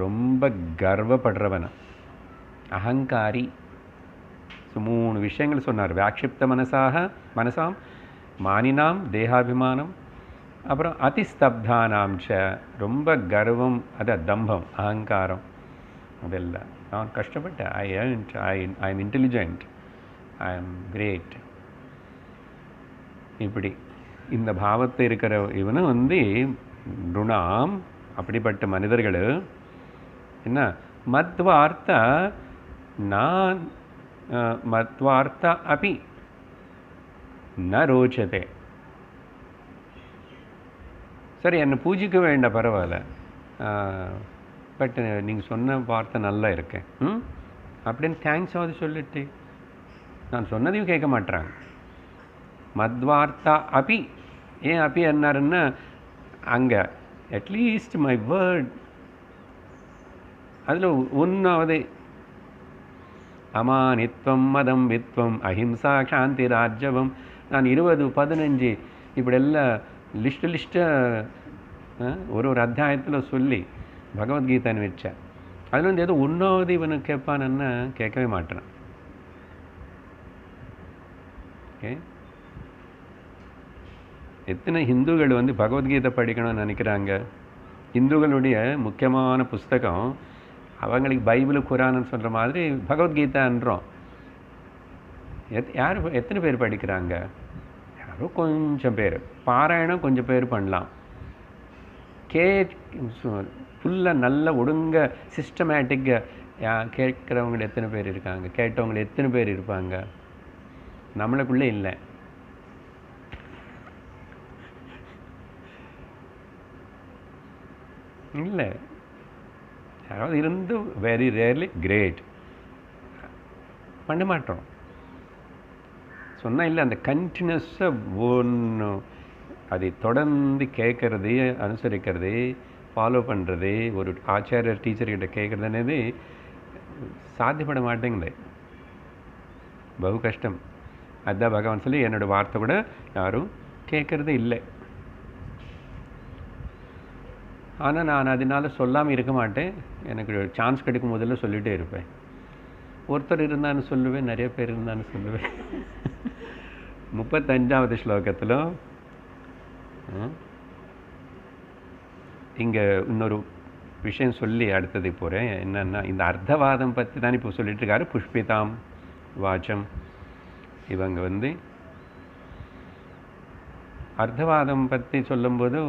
ரொம்ப கர்வப்படுறவன, அகங்காரி. ஸோ 3 விஷயங்கள் சொன்னார். வியாக்ஷிப்த மனசாம், மானினாம் தேகாபிமானம், அப்புறம் அதிஸ்தப்தானாம் ச ரொம்ப கர்வம், அது தம்பம், அகங்காரம். அதெல்லாம் நான் கஷ்டப்பட்டேன். I am intelligent, I am great. இப்படி இந்த பாவத்தை இருக்கிற இவனும் வந்து ருணாம். அப்படிப்பட்ட மனிதர்கள் என்ன மத்வார்த்த நான் மத்வார்த்தா அபி ந ரோச்சதே. சரி, என்னை பூஜிக்க வேண்டாம், பரவாயில்ல, பட் நீங்கள் சொன்ன வார்த்தை நல்லா இருக்கேன் அப்படின்னு தேங்க்ஸாவது சொல்லிட்டு நான் சொன்னதையும் கேட்க மாட்டுறாங்க. மத்வார்த்தா அபி, ஏன் அபி என்னாருன்னா அங்கே அட்லீஸ்ட் மை வேர்ட் அதில் ஒன்றாவது அமானித்வம் மதம் வித்வம் அஹிம்சா சாந்தி ராஜ்யவம், நான் 20, 15 இப்படியெல்லாம் லிஸ்ட்டாக ஒரு அத்தியாயத்தில் சொல்லி பகவத்கீதைன்னு வச்சேன். அதில் வந்து ஏதோ ஒன்றாவது இவனுக்கு கேட்பான்னு கேட்கவே மாட்டேறான். ஓகே, எத்தனை ஹிந்துக்கள் வந்து பகவத்கீதை படிக்கணும்னு நினைக்கிறாங்க. இந்துக்களுடைய முக்கியமான புஸ்தகம் அவங்களுக்கு பைபிள் குரான்னு சொல்கிற மாதிரி பகவத்கீதான்றோம். எத்தனை பேர் படிக்கிறாங்க? யாரோ கொஞ்சம் பேர். பாராயணம் கொஞ்சம் பேர் பண்ணலாம். ஃபுல்லாக நல்ல ஒழுங்க சிஸ்டமேட்டிக்காக கேட்குறவங்க எத்தனை பேர் இருக்காங்க? கேட்டவங்க எத்தனை பேர் இருப்பாங்க? நம்மளுக்குள்ளே இல்லை. இல்லை, யாராவது இருந்து வெரி ரேர்லி கிரேட் பண்ண மாட்டோம். சொன்னால் இல்லை, அந்த கண்டினியூஸாக ஒன்று அதை தொடர்ந்து கேட்குறது, அனுசரிக்கிறது, ஃபாலோ பண்ணுறது, ஒரு ஆச்சாரியர் டீச்சர்கிட்ட கேட்குறதுனது சாத்தியப்பட மாட்டேங்குது. பகு கஷ்டம். அதுதான் பகவான் சொல்லி என்னோடய வார்த்தை கூட யாரும் கேட்குறது இல்லை. ஆனால் நான் அதனால சொல்லாமல் இருக்க மாட்டேன். எனக்கு சான்ஸ் கிடைக்கும் போதில் சொல்லிகிட்டே இருப்பேன். ஒருத்தர் இருந்தான்னு சொல்லுவேன், நிறைய பேர் இருந்தான்னு சொல்லுவேன். 35வது ஸ்லோகத்தில் இங்கே இன்னொரு விஷயம் சொல்லி அடுத்தது போகிறேன். என்னென்னா, இந்த அர்த்தவாதம் பற்றி தான் இப்போ சொல்லிட்டு இருக்காரு. புஷ்பிதாம் வாச்சம், இவங்க வந்து அர்த்தவாதம் பற்றி சொல்லும்போது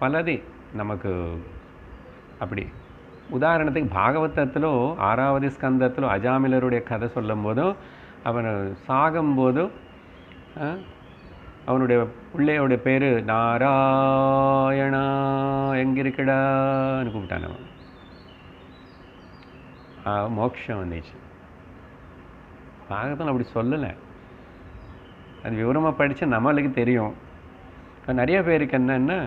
பலது நமக்கு அப்படி, உதாரணத்துக்கு பாகவதத்தில் 6வது ஸ்கந்தத்தில் அஜாமிலருடைய கதை சொல்லும் போதும் அவன் சாகும்போதும் அவனுடைய பிள்ளையோடைய பேர் நாராயணா எங்கிருக்கடான்னு கூப்பிட்டான். அவன் மோட்சம் வந்துச்சு. பாகவதத்தில் அப்படி சொல்லலை. அது விவரமாக படித்தா நம்மளுக்கு தெரியும். நிறைய பேருக்கு என்னென்னா,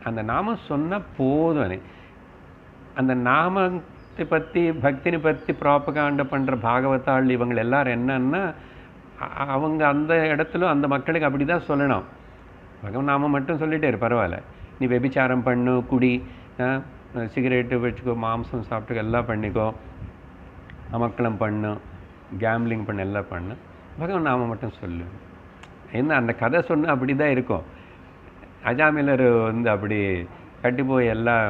அந்த நாமம் சொன்னால் போதும். அந்த நாமத்தை பற்றி பக்தினை பற்றி ப்ராபகாண்ட பண்ணுற பாகவதாள் இவங்க எல்லாரும் என்னன்னா, அவங்க அந்த இடத்துல அந்த மக்களுக்கு அப்படி தான் சொல்லணும். பகவன் நாமம் மட்டும் சொல்லிட்டே பரவாயில்ல, நீ வெபிச்சாரம் பண்ணு, குடி, சிகரெட்டு வச்சுக்கோ, மாம்சம் சாப்பிட்டு எல்லாம் பண்ணிக்கோ, அமக்களம் பண்ணு, கேம்லிங் பண்ணு, எல்லாம் பண்ணு, பகவன் நாமம் மட்டும் சொல்லு. என்ன அந்த கதை சொன்னால் அப்படி தான் இருக்கும். அஜாமிலர் வந்து அப்படி கட்டி போய் எல்லாம்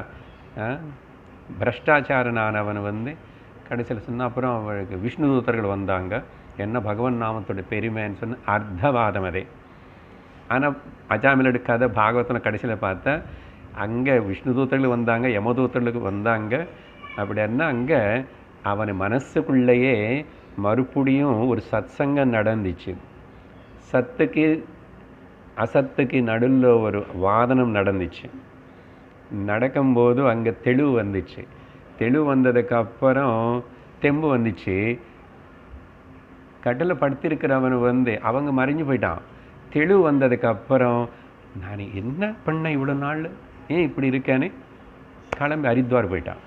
பிரஷ்டாச்சாரனானவன் வந்து கடைசியில் சொன்னால், அப்புறம் அவளுக்கு விஷ்ணு தூதர்கள் வந்தாங்க, என்ன பகவன் நாமத்தோட பெருமைன்னு சொன்ன அர்த்தவாதம் அதே. ஆனால் அஜாமிலோட கதை பாகவத்தில் கடைசியில் பார்த்தா அங்கே விஷ்ணு தூதர்கள் வந்தாங்க, யமதூதர்களுக்கு வந்தாங்க. அப்படின்னா அங்கே அவன் மனசுக்குள்ளேயே மறுபடியும் ஒரு சத்சங்கம் நடந்துச்சு. சத்துக்கு அசத்துக்கு நடுவில் ஒரு வாதனம் நடந்துச்சு. நடக்கும்போது அங்கே தெளிவு வந்துச்சு. தெளிவு வந்ததுக்கப்புறம் தெம்பு வந்துச்சு. கட்டில் படுத்திருக்கிறவன் வந்து அவங்க மறைஞ்சு போயிட்டான். தெளிவு வந்ததுக்கப்புறம் நான் என்ன பண்ணேன் இவ்வளோ நாள், ஏன் இப்படி இருக்கேன்னு கிளம்பி ஹரித்வார் போயிட்டான்.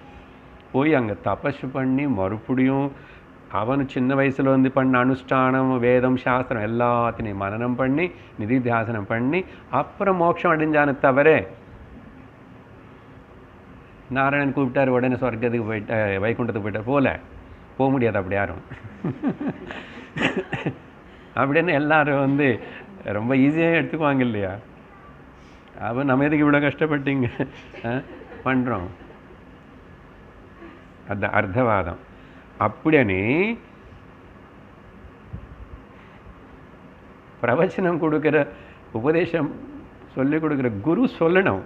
போய் அங்கே தபஸ் பண்ணி மறுபடியும் அவனு சின்ன வயசில் வந்து பண்ண அனுஷ்டானம், வேதம், சாஸ்திரம் எல்லாத்தையும் மனனம் பண்ணி நிதித்தியாசனம் பண்ணி அப்புறம் மோட்சம் அடைஞ்சானே தவிர, நாராயணன் கூப்பிட்டார் உடனே சொர்க்கத்துக்கு போயிட்ட, வைகுண்டத்துக்கு போயிட்டார் போக முடியாது அப்படி யாரும். அப்படின்னு எல்லாரும் வந்து ரொம்ப ஈஸியாக எடுத்துக்குவாங்க இல்லையா? அவன் நம்ம எதுக்கு இவ்வளோ கஷ்டப்பட்டீங்க பண்ணுறோம். அது அர்த்தவாதம். அப்படியே பிரவச்சனம் கொடுக்குற, உபதேசம் சொல்லிக் கொடுக்குற குரு சொல்லணும்.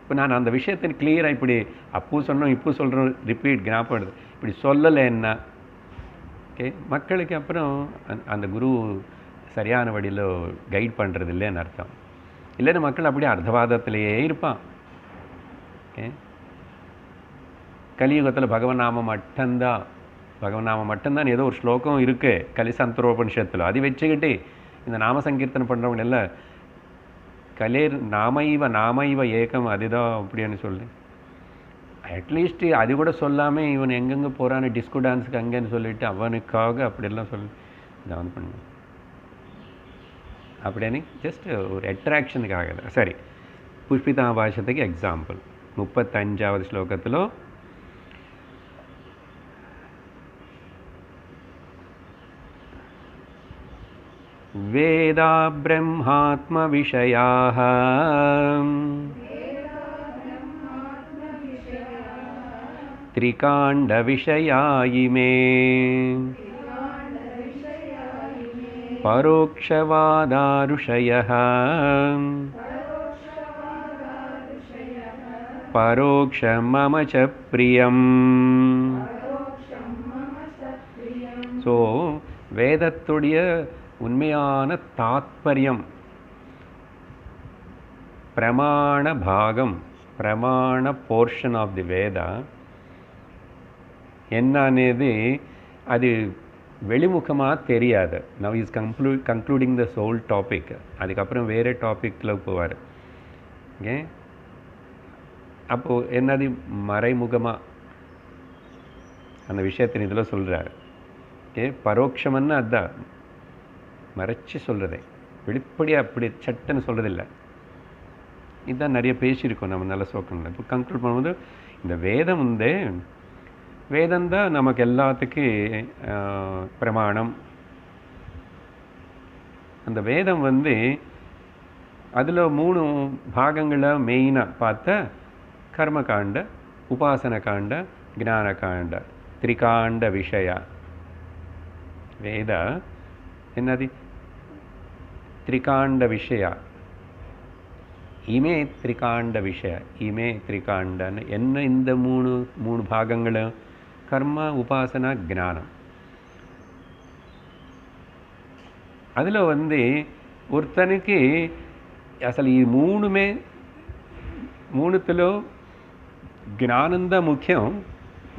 இப்போ நான் அந்த விஷயத்தை கிளியராக இப்படி அப்போ சொன்னோம் இப்போ சொல்கிறோம் ரிப்பீட் ஞாபகம், இப்படி சொல்லலைன்னா ஓகே, மக்களுக்கு அப்புறம் அந்த குரு சரியான வழியில் கைட் பண்ணுறது இல்லைன்னு அர்த்தம். இல்லைன்னா மக்கள் அப்படியே அர்த்தவாதத்திலேயே இருப்பான். ஓகே, கலியுகத்தில் பகவநாமம் மட்டும்தான் ஏதோ ஒரு ஸ்லோகம் இருக்குது கலிசந்தரோபனிஷத்தில், அது வச்சுக்கிட்டு இந்த நாம சங்கீர்த்தனம் பண்ணுறவங்க எல்லாம் கலேர் நாமைவ ஏகம் அதுதான் அப்படின்னு சொல்லி அட்லீஸ்ட் அது கூட சொல்லாமல் இவன் எங்கெங்கே போகிறான்னு டிஸ்கோ டான்ஸுக்கு அங்கேன்னு சொல்லிட்டு அவனுக்காக அப்படியெல்லாம் சொல்லி இதை பண்ணுவேன் அப்படின்னு ஜஸ்ட் ஒரு அட்ராக்ஷனுக்காக தான். சரி, புஷ்பிதா பாஷத்துக்கு எக்ஸாம்பிள் 35வது ஸ்லோகத்தில் வேதா பிரம்மாத்ம விஷயாः त्रिकांड विषया इमे परोक्षवादा ऋषयः परोक्षं मम च प्रियम्. ஸோ வேதத்துடைய உண்மையான தாத்பரியம், பிரமாண பாகம், பிரமாண போர்ஷன் ஆஃப் தி வேதா என்னது அது வெளிமுகமாக தெரியாது. Now is concluding the soul topic. அதுக்கப்புறம் வேறு டாப்பிக்கில் போவார். ஓகே, அப்போது என்னது மறைமுகமாக அந்த விஷயத்தின் இதில் சொல்கிறார். ஓகே, பரோட்சம்னு அதுதான் மறைச்சி சொல்கிறதே, வெளிப்படையாக அப்படி சட்டுன்னு சொல்கிறதில்லை. இதுதான் நிறைய பேசியிருக்கோம் நம்ம நல்ல சோக்கங்கள். இப்போ கன்க்ளூட் பண்ணும்போது இந்த வேதம் வேதம்தான் நமக்கு எல்லாத்துக்கும் பிரமாணம். அந்த வேதம் அதில் 3 பாகங்களை மெயினாக பார்த்தா கர்மகாண்ட, உபாசன காண்ட, ஞான காண்ட, திரிகாண்ட விஷயா. வேத என்னது? திரிகாண்ட விஷயா. இமே திரிகாண்ட விஷய, இமே திரிகாண்டன்னு என்ன? இந்த மூணு பாகங்களும் கர்ம, உபாசனா, ஞானம். அதில் ஒருத்தனுக்கு அசல் இது மூணுத்திலோ ஞானந்தான் முக்கியம்.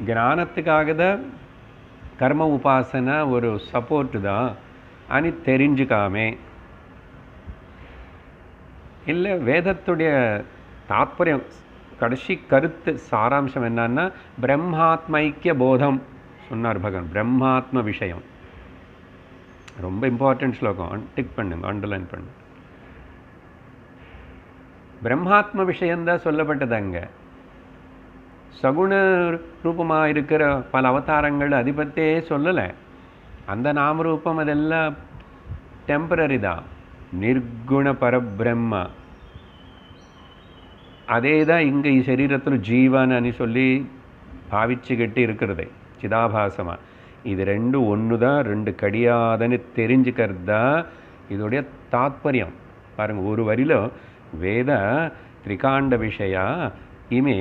ஞானத்துக்காக தான் கர்ம உபாசனா ஒரு சப்போர்ட்டு தான் అని தெரிஞ்சுக்காமே இல்லை. வேதத்துடைய தாத்பரியம், கடைசி கருத்து, சாராம்சம் என்னன்னா பிரம்மாத்மைக்கிய போதம் சொன்னார் பகவான். பிரம்மாத்ம விஷயம் ரொம்ப இம்பார்ட்டன்ட் ஸ்லோகம். டிக் பண்ணுங்க, அண்டர்லைன் பண்ணுங்க. பிரம்மாத்ம விஷயந்தான் சொல்லப்பட்டது. அங்கே சகுண ரூபமாக இருக்கிற பல அவதாரங்கள் அதை பற்றியே சொல்லலை. அந்த நாமரூபம் அதெல்லாம் டெம்பரரி தான். நிர்குண பரபிரம்ம அதே தான் இங்கே சரீரத்தில் ஜீவன் అని சொல்லி பாவிச்சுக்கிட்டு இருக்கிறது சிதாபாசமாக. இது ரெண்டும் ஒன்று தான், ரெண்டு கிடையாதுன்னு தெரிஞ்சுக்கிறது தான் இதோடைய தாத்பரியம். பாருங்கள், ஒரு வரியில் வேத திரிகாண்ட விஷயா இமே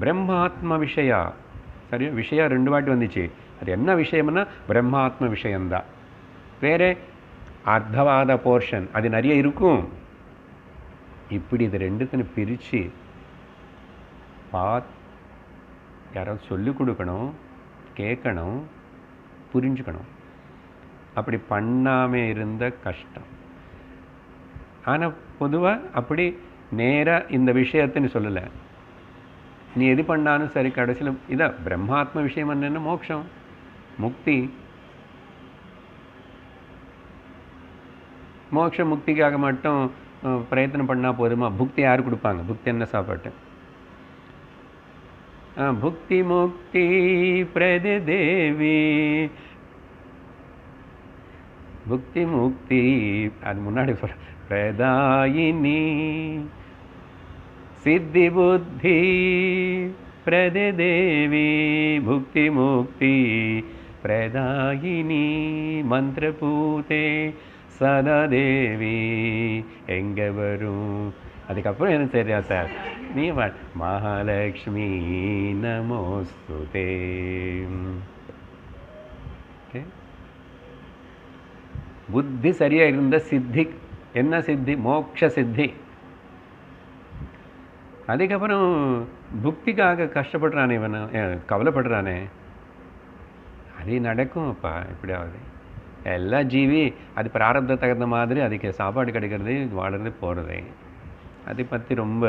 பிரம்மாத்ம விஷயா. சரியா? விஷயா 2 வாட்டி வந்துச்சு. அது என்ன விஷயம்னா பிரம்மாத்ம விஷயந்தான். வேறு அர்த்தவாத போர்ஷன் அது நிறைய இருக்கும். இப்படி இது ரெண்டுத்தையும் பிரித்து யாராவது சொல்லிக் கொடுக்கணும், கேட்கணும், புரிஞ்சுக்கணும். அப்படி பண்ணாமல் இருந்த கஷ்டம். ஆனால் பொதுவாக அப்படி நேராக இந்த விஷயத்தின்னு சொல்லலை. நீ எது பண்ணாலும் சரி, கடைசியில் இதான் பிரம்மாத்ம விஷயம் என்னென்ன மோட்சம், முக்தி. மோட்ச முக்திக்காக மட்டும் பிரயத்தனம் பண்ணால் போதுமா? புக்தி யார் கொடுப்பாங்க? புக்தி என்ன சாப்பாட்டு? புக்தி முக்தி பிரதி தேவி, புக்தி முக்தி அது முன்னாடி சொல்ற பிரதாயினி, சித்தி புத்தி பிரதி தேவி, புக்தி முக்தி பிரதாயினி, மந்திரபூதே சதாதேவி எங்கே வரும்? அதுக்கப்புறம் என்ன தெரியா சார்? நீ மகாலட்சுமி நமோஸ்துதே. ஓகே, புத்தி சரியாக இருந்த சித்தி. என்ன சித்தி? மோட்ச சித்தி. அதுக்கப்புறம் புக்திக்காக கஷ்டப்படுறானே, இவன் கவலைப்படுறானே, அது நடக்கும் அப்பா. எப்படியாவது எல்லா ஜீவி அது பிராரப்த தகுந்த மாதிரி அதுக்கு சாப்பாடு கிடைக்கிறது, வாழறது, போகிறது. அதை பற்றி ரொம்ப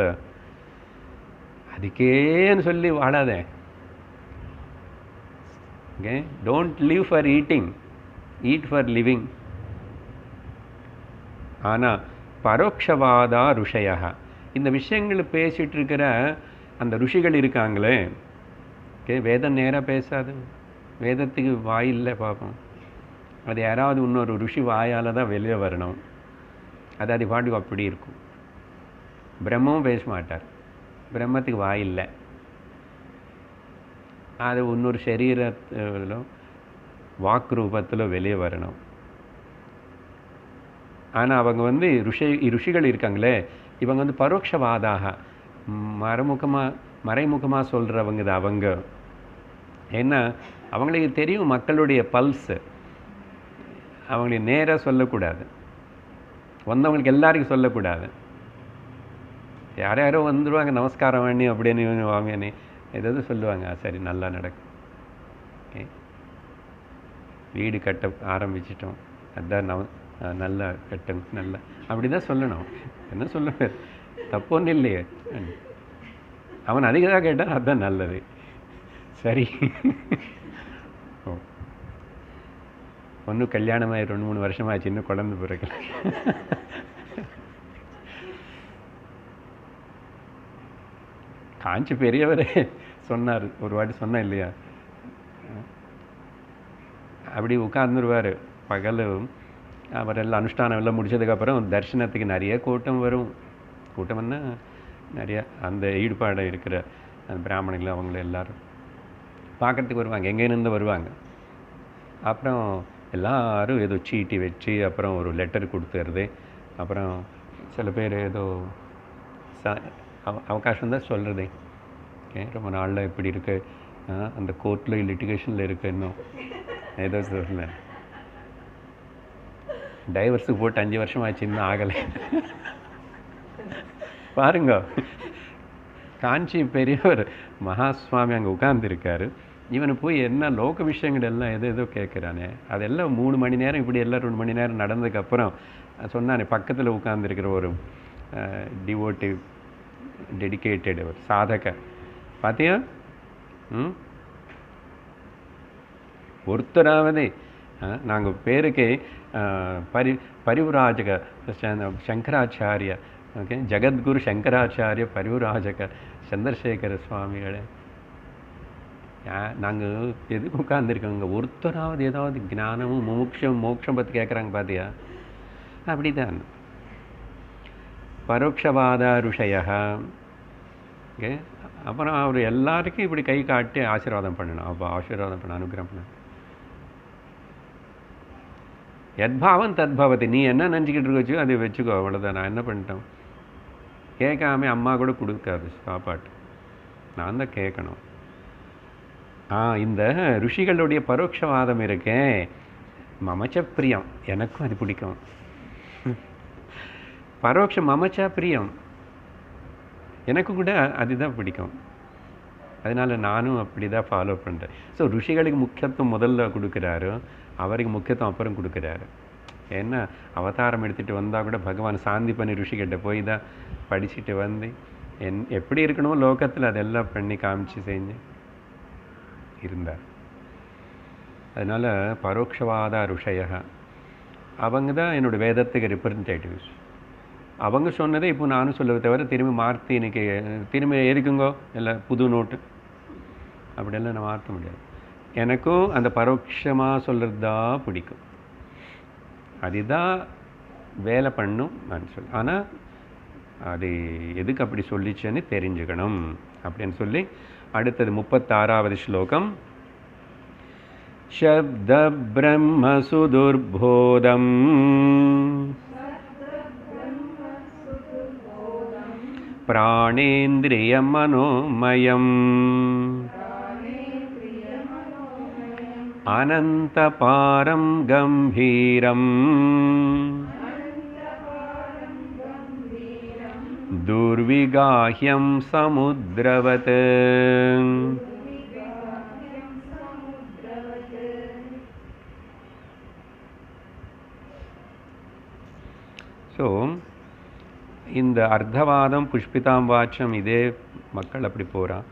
அதுக்கேன்னு சொல்லி வாழாதே. Okay, don't live for eating, eat for living. ஆனால் பரோட்சவாதா ருஷயா, இந்த விஷயங்களை பேசிகிட்டு இருக்கிற அந்த ருஷிகள் இருக்காங்களே, ஓகே, வேதம் நேராக பேசாது, வேதத்துக்கு வாய் இல்லை பார்ப்போம். அது யாராவது இன்னொரு ருஷி வாயால் தான் வெளியே வரணும். அது பாட்டுக்கு அப்படி இருக்கும். பிரம்மமும் பேச மாட்டார், பிரம்மத்துக்கு வாய் இல்லை. அது இன்னொரு சரீரத்திலோ வாக்கு ரூபத்தில் வெளியே வரணும். ஆனால் அவங்க ருஷிகள் இருக்காங்களே, இவங்க பரோட்சவாதாக, மறைமுகமாக சொல்கிறவங்க தான் அவங்க. ஏன்னா அவங்களுக்கு தெரியும் மக்களுடைய பல்ஸு. அவங்களுக்கு நேராக சொல்லக்கூடாது, வந்தவங்களுக்கு எல்லாருக்கும் சொல்லக்கூடாது. யாரோ வந்துடுவாங்க, நமஸ்காரம் பண்ணி அப்படின்னு வாங்கன்னு ஏதாவது சொல்லுவாங்க. சரி, நல்லா நடக்கும். ஓகே, வீடு கட்ட ஆரம்பிச்சிட்டோம், அதுதான் நல்லா கட்டும், நல்லா அப்படி தான் சொல்லணும். என்ன சொல்ல தப்பு ஒன்றும் இல்லையே. அவன் அதிகமாக கேட்டால் அதுதான் நல்லது. சரி, ஒன்றும் கல்யாணமாகி 2-3 வருஷமாச்சு, இன்னும் குழந்தை பிறக்கல. காஞ்சி பெரியவரே சொன்னார், ஒரு வாட்டி சொன்னேன் இல்லையா, அப்படி உட்கார்ந்துருவார் பகலும். அவரெல்லாம் அனுஷ்டானம் எல்லாம் முடிச்சதுக்கப்புறம் தரிசனத்துக்கு நிறைய கூட்டம் வரும். கூட்டம்னா நிறைய அந்த ஈடுபாடு இருக்கிற அந்த பிராமணர்கள் அவங்கள எல்லாரும் பார்க்கறதுக்கு வருவாங்க, எங்கேருந்து வருவாங்க. அப்புறம் எல்லாரும் ஏதோ சீட்டி வச்சு அப்புறம் ஒரு லெட்டர் கொடுத்துருது. அப்புறம் சில பேர் ஏதோ அவகாசம் தான் சொல்கிறது. ஓகே, ரொம்ப நாளில் இப்படி இருக்கு, அந்த கோர்ட்டில் லிட்டிகேஷனில் இருக்கு, இன்னும் ஏதோ சொல்ல டைவர்ஸுக்கு போட்டு 5 வருஷம் ஆச்சு, இன்னும் ஆகலை. பாருங்க, காஞ்சி பெரியவர் மகாஸ்வாமி அங்கே உட்கார்ந்துருக்காரு. இவனை போய் என்ன லோக விஷயங்கள் எல்லாம் ஏதோ கேட்குறானே, அதெல்லாம் 3 மணி நேரம் இப்படி எல்லாம் 2 மணி நேரம் நடந்ததுக்கப்புறம் சொன்னானே, பக்கத்தில் உட்கார்ந்துருக்கிற ஒரு டிவோட்டிவ் டெடிக்கேட்டட் ஒரு சாதக பார்த்தியா, ஒருத்தராவது நாங்கள் பேருக்கு பரிவுராஜக சங்கராச்சாரிய, ஓகே, ஜகத்குரு சங்கராச்சாரிய பரிவுராஜக சந்திரசேகர சுவாமிகளை நாங்கள் எதுக்கு உட்கார்ந்துருக்கோங்க. ஒருத்தராவது ஏதாவது ஞானமும் மோட்சம் பற்றி கேட்குறாங்க பார்த்தியா. அப்படிதான் பரோட்சவாத ருஷய. ஓகே, அப்புறம் அவர் எல்லாருக்கும் இப்படி கை காட்டி ஆசீர்வாதம் பண்ணணும். அப்போ ஆசீர்வாதம் பண்ண, அனுகிரகம் பண்ண. யத்பாவம் தத்பவதி. நீ என்ன நினச்சிக்கிட்டு வச்சு அதை வச்சுக்கோ, அவ்வளோதான். நான் என்ன பண்ணிட்டேன், கேட்காம அம்மா கூட கொடுக்காது சாப்பாட்டு, நான் தான் கேட்கணும். இந்த ருஷிகளுடைய பரோட்சவாதம் இருக்கேன், மமச்ச பிரியம், எனக்கும் அது பிடிக்கும். பரோட்சம் மமச்சா பிரியம், எனக்கு கூட அதுதான் பிடிக்கும். அதனால் நானும் அப்படி தான் ஃபாலோ பண்ணுறேன். ஸோ ருஷிகளுக்கு முக்கியத்துவம் முதல்ல கொடுக்குறாரு, அவருக்கு முக்கியத்துவம் அப்புறம் கொடுக்குறாரு. ஏன்னா அவதாரம் எடுத்துகிட்டு வந்தால் கூட பகவான் சாந்தி பண்ணி ருஷிகிட்ட போய் தான் படிச்சுட்டு வந்து எப்படி இருக்கணும் லோகத்தில் அதெல்லாம் பண்ணி காமிச்சு செஞ்சு இருந்தார். அதனால் பரோட்சவாத ருஷய அவங்க தான் என்னோடய வேதத்துக்கு ரெப்ரசன்டேட்டிவ்ஸ். அவங்க சொன்னதை இப்போ நானும் சொல்லுவதை தவிர திரும்பி மாற்றி இன்றைக்கி திரும்பி எதுக்குங்கோ இல்லை புது நோட்டு அப்படியெல்லாம் நான் மாற்ற முடியாது. எனக்கும் அந்த பரோட்சமாக சொல்கிறது தான் பிடிக்கும், அதுதான் வேலை பண்ணும் நான் சொல்லி. ஆனால் அது எதுக்கு அப்படி சொல்லிச்சுன்னு தெரிஞ்சுக்கணும் அப்படின்னு சொல்லி அடுத்தது 36வது ஸ்லோகம். சப்த பிரம்ம சுதுர்போதம் பிராணேந்திரிய மனோமயம் अनन्तपारं गम्भीरं दुर्विगाह्यं समुद्रवत्. ஸோ இந்த அர்த்தவாதம் புஷ்பிதாம் வாச்சம் இதே மக்கள் அப்படி போகிறான்.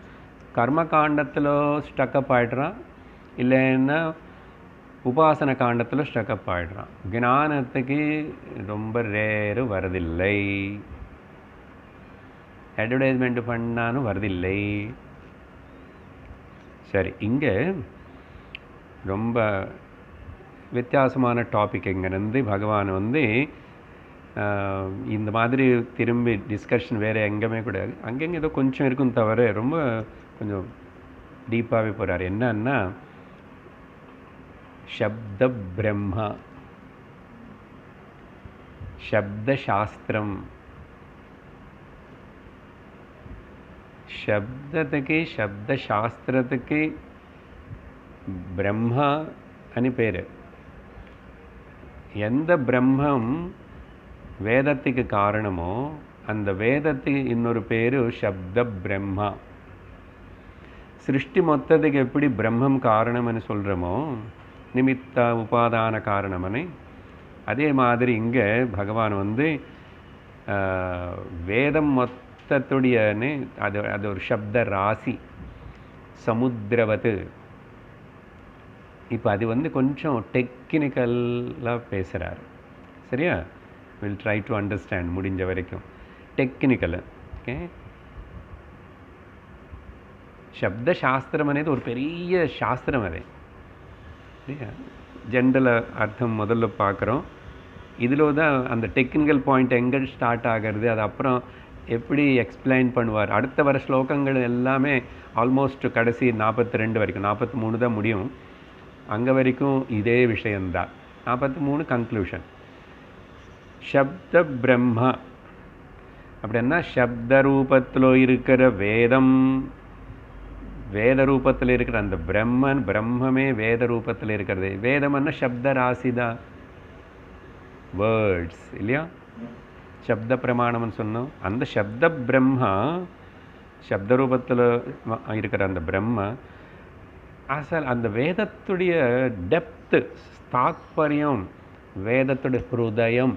கர்மகாண்டத்தில் ஸ்டக்கப் ஆகிடுறான், இல்லைன்னா உபாசன காண்டத்தில் ஸ்டக்கப் ஆகிடுறான். ஞானத்துக்கு ரொம்ப ரேரு வரதில்லை, அட்வர்டைஸ்மெண்ட் பண்ணாலும் வரதில்லை. சரி, இங்கே ரொம்ப வித்தியாசமான டாபிக். இங்கேருந்து பகவான் வந்து இந்த மாதிரி திரும்பி டிஸ்கஷன் வேறு எங்கேயுமே கூடாது, அங்கங்கே ஏதோ கொஞ்சம் இருக்கும் தவிர ரொம்ப கொஞ்சம் டீப்பாகவே போகிறார். என்னன்னா சப்த பிரம்மா, சப்த சாஸ்திரம், శబ్దతకి శబ్ద శాస్త్రతకి బ్రహ్మ అని పేరు. எந்த பிரம்மம் வேதத்துக்கு காரணமோ அந்த வேதத்துக்கு இன்னொரு பேரு சப்த பிரம்மா. சிருஷ்டி மொத்தத்துக்கு எப்படி பிரம்மம் காரணம்னு சொல்கிறோமோ, நிமித்த உபாதான காரணம்னு, அதே மாதிரி இங்கே பகவான் வந்து வேதம் மொத்தத்துடையன்னு அது ஒரு சப்த ராசி, சமுத்திரவத்து. இப்போ அது வந்து கொஞ்சம் டெக்னிக்கலாக பேசுகிறார், சரியா? வில் ட்ரை டு அண்டர்ஸ்டாண்ட் முடிஞ்ச வரைக்கும் டெக்னிக்கல். ஓகே, శబ్ద శాస్త్రం అనేది ஒரு பெரிய శాస్త్రం. அது ஜென்ரல் அர்த்தம் முதல்ல பார்க்குறோம். இதில் தான் அந்த டெக்னிக்கல் பாயிண்ட் எங்கே ஸ்டார்ட் ஆகிறது, அது அப்புறம் எப்படி எக்ஸ்பிளைன் பண்ணுவார். அடுத்த வர ஸ்லோகங்கள் எல்லாமே ஆல்மோஸ்ட் கடைசி 42 வரைக்கும், 43 தான் முடியும், அங்கே வரைக்கும் இதே விஷயந்தான். 43 கன்க்ளூஷன். சப்த பிரம்மா அப்படின்னா சப்த ரூபத்தில் இருக்கிற வேதம், வேத ரூபத்தில் இருக்கிற அந்த பிரம்மன், பிரம்மமே வேத ரூபத்தில் இருக்கிறது. வேதம்னா சப்த ராசி தான், வேர்ட்ஸ் இல்லையா? சப்த பிரமாணம்னு சொன்னோம். அந்த சப்த பிரம்மா, சப்த ரூபத்தில் இருக்கிற அந்த பிரம்ம அசல் அந்த வேதத்துடைய டெப்த்து, தாத்பரியம், வேதத்துடைய ஹிருதயம்,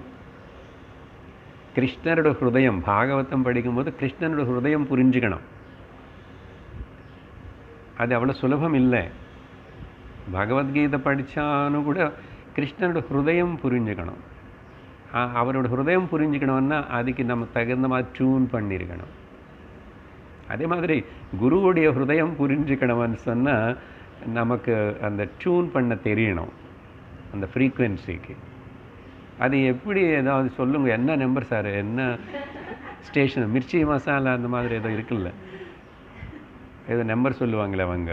கிருஷ்ணரோட ஹிருதயம். பாகவதம் படிக்கும்போது கிருஷ்ணனோட ஹிருதயம் புரிஞ்சுக்கணும். அது அவ்வளோ சுலபம் இல்லை. பகவத்கீதை படித்தாலும் கூட கிருஷ்ணனோட ஹிருதயம் புரிஞ்சுக்கணும். அவரோட ஹிருதயம் புரிஞ்சுக்கணும்னா அதுக்கு நம்ம தகுந்த மாதிரி டியூன் பண்ணியிருக்கணும். அதே மாதிரி குருவுடைய ஹிருதயம் புரிஞ்சுக்கணும்னு சொன்னால் நமக்கு அந்த டியூன் பண்ண தெரியணும், அந்த ஃப்ரீக்குவென்சிக்கு. அது எப்படி, ஏதாவது சொல்லுங்க, என்ன நம்பர் சார், என்ன ஸ்டேஷன், மிர்ச்சி மசாலா அந்த மாதிரி ஏதோ இருக்குல்ல, ஏதோ நம்பர் சொல்லுவாங்களே அவங்க,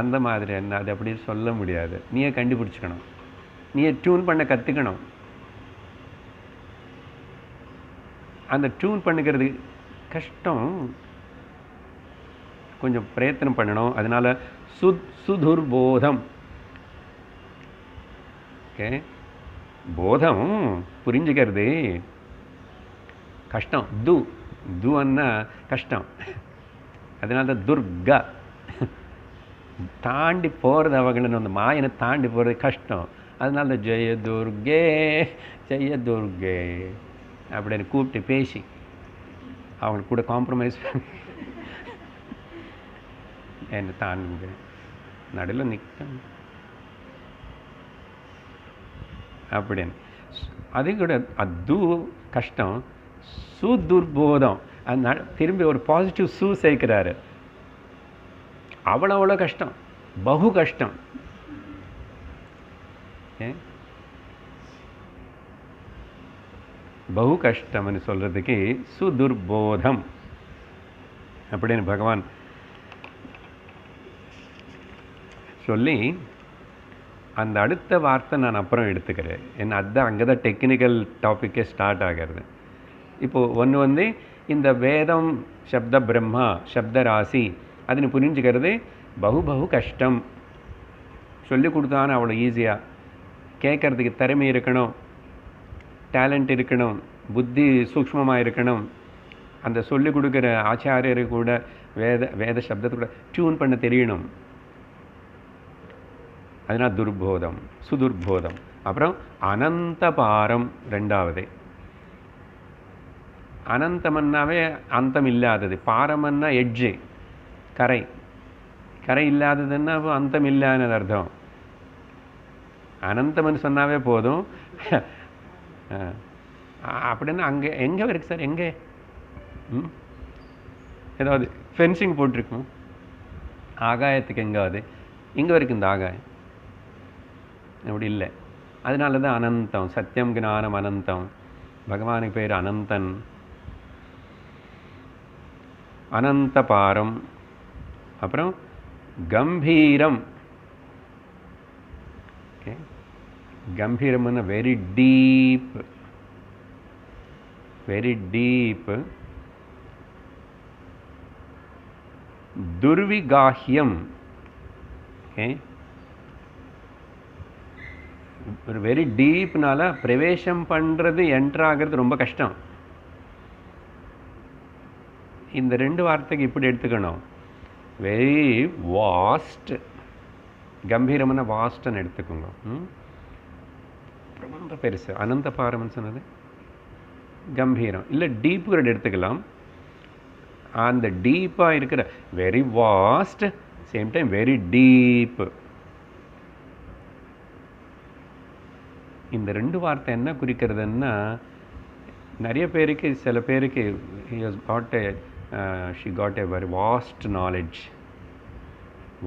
அந்த மாதிரி என்ன, அது அப்படி சொல்ல முடியாது. நீயே கண்டுபிடிச்சிக்கணும், நீயே டியூன் பண்ண கற்றுக்கணும். அந்த டியூன் பண்ணுகிறது கஷ்டம், கொஞ்சம் பிரயத்தனம் பண்ணணும். அதனால சுதுர்போதம். ஓகே, போதம் புரிஞ்சுக்கிறது கஷ்டம். துன்னா கஷ்டம். அதனால தான் துர்கா தாண்டி போகிறது, அவங்கள அந்த மாயனை தாண்டி போகிறது கஷ்டம். அதனால தான் ஜெய துர்கே ஜெய துர்கே அப்படின்னு கூப்பிட்டு பேசி அவங்களுக்கு கூட காம்ப்ரமைஸ் என்ன தாண்டி நடுவில் நிற்க அப்படின்னு. அது கூட அது கஷ்டம். சுதுர்போதம், அதனால திரும்பி ஒரு பாசிட்டிவ் சூ சேர்க்கிறாரு. அவ்வளோ கஷ்டம், பகு கஷ்டம். பகு கஷ்டம்னு சொல்கிறதுக்கு சுதுர்போதம் அப்படின்னு பகவான் சொல்லி, அந்த அடுத்த வார்த்தை நான் அப்புறம் எடுத்துக்கிறேன். ஏன்னா அதுதான் அங்கே தான் டெக்னிக்கல் டாப்பிக்கே ஸ்டார்ட் ஆகிறது. இப்போது ஒன்று வந்து இந்த வேதம் சப்த பிரம்மா, சப்த ராசி, அதுன்னு புரிஞ்சுக்கிறது பகு கஷ்டம். சொல்லி கொடுத்தான்னு அவ்வளோ ஈஸியாக, கேட்குறதுக்கு திறமை இருக்கணும், டேலண்ட் இருக்கணும், புத்தி சூக்ஷ்மமாக இருக்கணும். அந்த சொல்லிக் கொடுக்குற ஆச்சாரியருக்கு கூட வேத சப்தத்தை கூட டியூன் பண்ண தெரியணும். அதனால் துர்போதம், சுதுர்போதம். அப்புறம் அனந்த பாரம் ரெண்டாவது. அனந்தமன்னாவே அந்தம் இல்லாதது, பாரமன்னா எட்ஜு, கரை. கரை இல்லாததுன்னா அந்தம் இல்லாதது அர்த்தம். அனந்தம்னு சொன்னாவே போதும். அப்படின்னா அங்கே எங்கே இருக்கு சார்? எங்கே ஏதாவது ஃபென்சிங் போட்டிருக்கும் ஆகாயத்துக்கு எங்காவது? இங்கே வரைக்கும் இந்த ஆகாயம் அப்படி இல்லை. அதனால தான் அனந்தம், சத்தியம் ஞானம் அனந்தம். பகவானுக்கு பேர் அனந்தன். அனந்த பாரம். அப்புறம் கம்பீரம். ஓகே, கம்பீரம்னா வெரி டீப், வெரி டீப். துர்விகாஹ்யம். ஓகே, ஒரு வெரி டீப்னால பிரவேசம் பண்ணுறது, என்ட்ராகிறது ரொம்ப கஷ்டம். இந்த ரெண்டு வார்த்தைக்கு இப்படி எடுத்துக்கணும். Very vast. கம்பீரம்னா வாஸ்ட்னு எடுத்துக்கோங்க. ரொம்ப பெருசு. அனந்த பாரம்னு சொன்னது கம்பீரம். இல்லை டீப் கூட எடுத்துக்கலாம். அந்த டீப்பாக இருக்கிற very vast, same time very deep. இந்த ரெண்டு வார்த்தை என்ன குறிக்கிறதுன்னா, நிறைய பேருக்கு, சில பேருக்கு she got a very vast knowledge.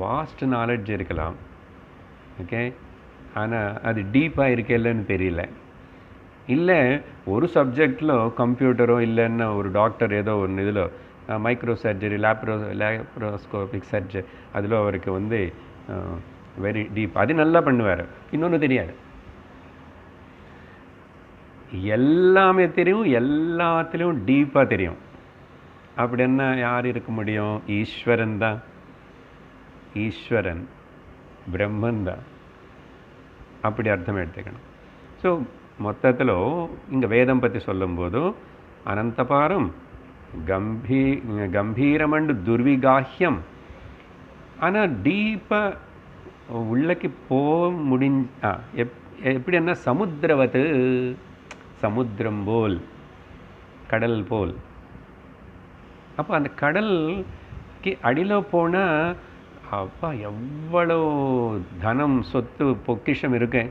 Vast knowledge இருக்கலாம், ஓகே, ஆனால் அது டீப்பாக இருக்கலன்னு தெரியல. இல்லை ஒரு சப்ஜெக்டில் கம்ப்யூட்டரோ இல்லைன்னா ஒரு டாக்டர் ஏதோ ஒன்று இதில் மைக்ரோ சர்ஜரி, லேப்ரோஸ்கோபிக் சர்ஜரி, அதில் அவருக்கு வெரி டீப், அது நல்லா பண்ணுவார். இன்னொன்று தெரியாது. எல்லாமே தெரியும், எல்லாத்துலேயும் டீப்பாக தெரியும். அப்படின்னா யார் இருக்க முடியும்? ஈஸ்வரன் தான். ஈஸ்வரன், பிரம்மன் தான். அப்படி அர்த்தம் எடுத்துக்கணும். ஸோ மொத்தத்தில் இங்கே வேதம் பற்றி சொல்லும்போது அனந்தபாரம், கம்பீரமண்டு துர்விகாஹ்யம். ஆனால் டீப்பாக உள்ளக்கு போக எப்படின்னா சமுத்திரவத்து, சமுத்திரம் போல், கடல் போல். அப்போ அந்த கடலுக்கு அடியில் போனால் அப்பா எவ்வளோ தனம், சொத்து, பொக்கிஷம் இருக்கு.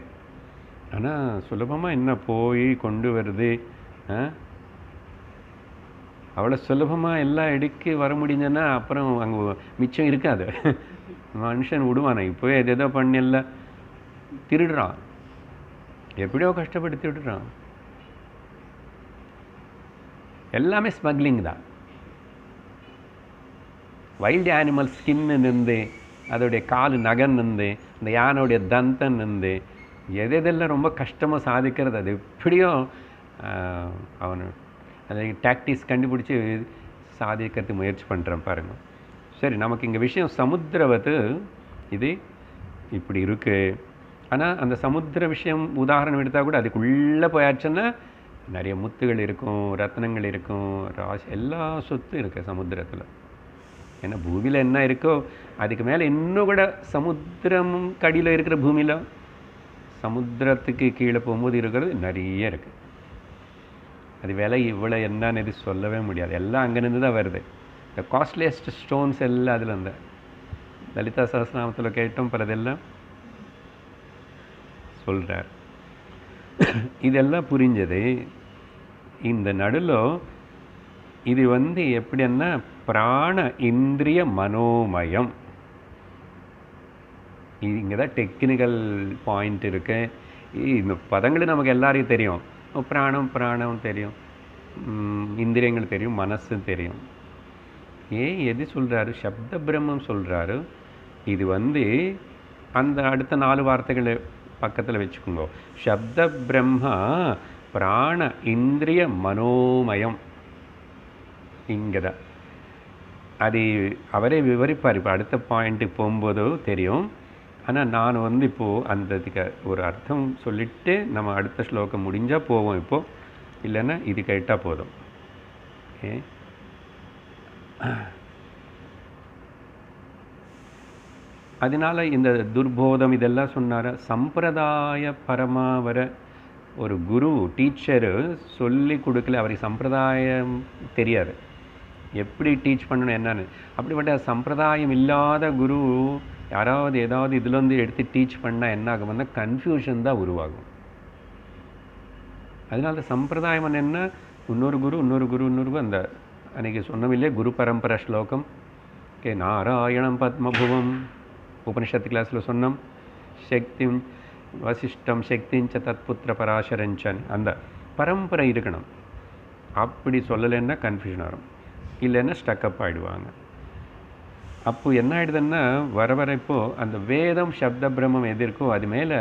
ஆனால் சுலபமாக என்ன போய் கொண்டு வருது? அவ்வளோ சுலபமாக எல்லாம் எடுக்க வர முடிஞ்சதுன்னா அப்புறம் அங்கே மிச்சம் இருக்காது. மனுஷன் விடுவானே, இப்போவே எதோ பண்ணி எல்லாம் திருடுறான், எப்படியோ கஷ்டப்பட்டு திருடுறான். எல்லாமே ஸ்மக்லிங் தான். வைல்டு அனிமல் ஸ்கின்னு, அதோடைய காலு நகன்னு, இந்த யானோடைய தந்தன்னு, எதெல்லாம் ரொம்ப கஷ்டமாக சாதிக்கிறது, அது எப்படியோ அவனு அதை டாக்டிக்ஸ் கண்டுபிடிச்சி சாதிக்கிறதுக்கு முயற்சி பண்ணுறான் பாருங்கள். சரி, நமக்கு இங்கே விஷயம் சமுத்திரவத்து இது இப்படி இருக்குது. ஆனால் அந்த சமுத்திர விஷயம் உதாரணம் எடுத்தால் கூட அதுக்குள்ளே போயாச்சுன்னா நிறைய முத்துகள் இருக்கும், ரத்னங்கள் இருக்கும், எல்லா சொத்தும் இருக்குது சமுத்திரத்தில். ஏன்னா பூமியில் என்ன இருக்கோ அதுக்கு மேலே இன்னும் கூட சமுத்திரம் கடியில் இருக்கிற பூமியில் சமுத்திரத்துக்கு கீழே போகும்போது இருக்கிறது நிறைய இருக்குது. அது விலை இவ்வளோ என்னன்னு இது சொல்லவே முடியாது. எல்லாம் அங்கேருந்து தான் வருது. இந்த காஸ்ட்லியஸ்ட் ஸ்டோன்ஸ் எல்லாம் அதில் இருந்த லலிதா சஹஸ்ரநாமத்தில் கேட்டோம், பலதெல்லாம் சொல்கிறார். இதெல்லாம் புரிஞ்சது. இந்த நடுவில் இது எப்படின்னா பிராண இந்திரிய மனோமயம். இங்கே தான் டெக்னிக்கல் பாயிண்ட் இருக்கு. இந்த பதங்கள் நமக்கு எல்லாரையும் தெரியும். பிராணம் தெரியும், இந்திரியங்கள் தெரியும், மனசு தெரியும். எது சொல்கிறாரு? சப்த பிரம்மம் சொல்கிறாரு. இது அந்த அடுத்த 4 வார்த்தைகளை பக்கத்தில் வச்சுக்கோங்க. சப்த பிரம்மா பிராண இந்திரிய மனோமயம். இங்கே தான் அது அவரே விவரிப்பார். இப்போ அடுத்த பாயிண்ட்டுக்கு போகும்போதோ தெரியும். ஆனால் நான் வந்து இப்போது அந்த ஒரு அர்த்தம் சொல்லிவிட்டு நம்ம அடுத்த ஸ்லோகம் முடிஞ்சால் போவோம். இப்போது இல்லைன்னா இது கேட்டால் போதும். ஓகே. அதனால இந்த துர்போதம் இதெல்லாம் சொன்னார். சம்பிரதாய பரமாக வர ஒரு குரு டீச்சரு சொல்லி கொடுக்கல, அவருக்கு சம்பிரதாயம் தெரியாது, எப்படி டீச் பண்ணணும் என்னன்னு. அப்படிப்பட்ட சம்பிரதாயம் இல்லாத குரு யாராவது ஏதாவது இதுலேருந்து எடுத்து டீச் பண்ணால் என்ன ஆகும்னா கன்ஃபியூஷன் தான் உருவாகும். அதனால சம்பிரதாயம் என்ன, இன்னொரு குரு அந்த அன்றைக்கி சொன்னவில்லையே குரு பரம்பரை ஸ்லோகம். ஓகே, நாராயணம் பத்மபுவம் உபனிஷத்து கிளாஸில் சொன்னோம். சக்திம் வசிஷ்டம் சக்திஞ்ச தத்புத்திர பராசரஞ்சன், அந்த பரம்பரை இருக்கணும். அப்படி சொல்லலைன்னா கன்ஃபியூஷன் வரும், இல்லைன்னா ஸ்டக்கப் ஆகிடுவாங்க. அப்போ என்ன ஆகிடுதுன்னா வர இப்போது அந்த வேதம் சப்த பிரம்மம் எது இருக்கோ அது மேலே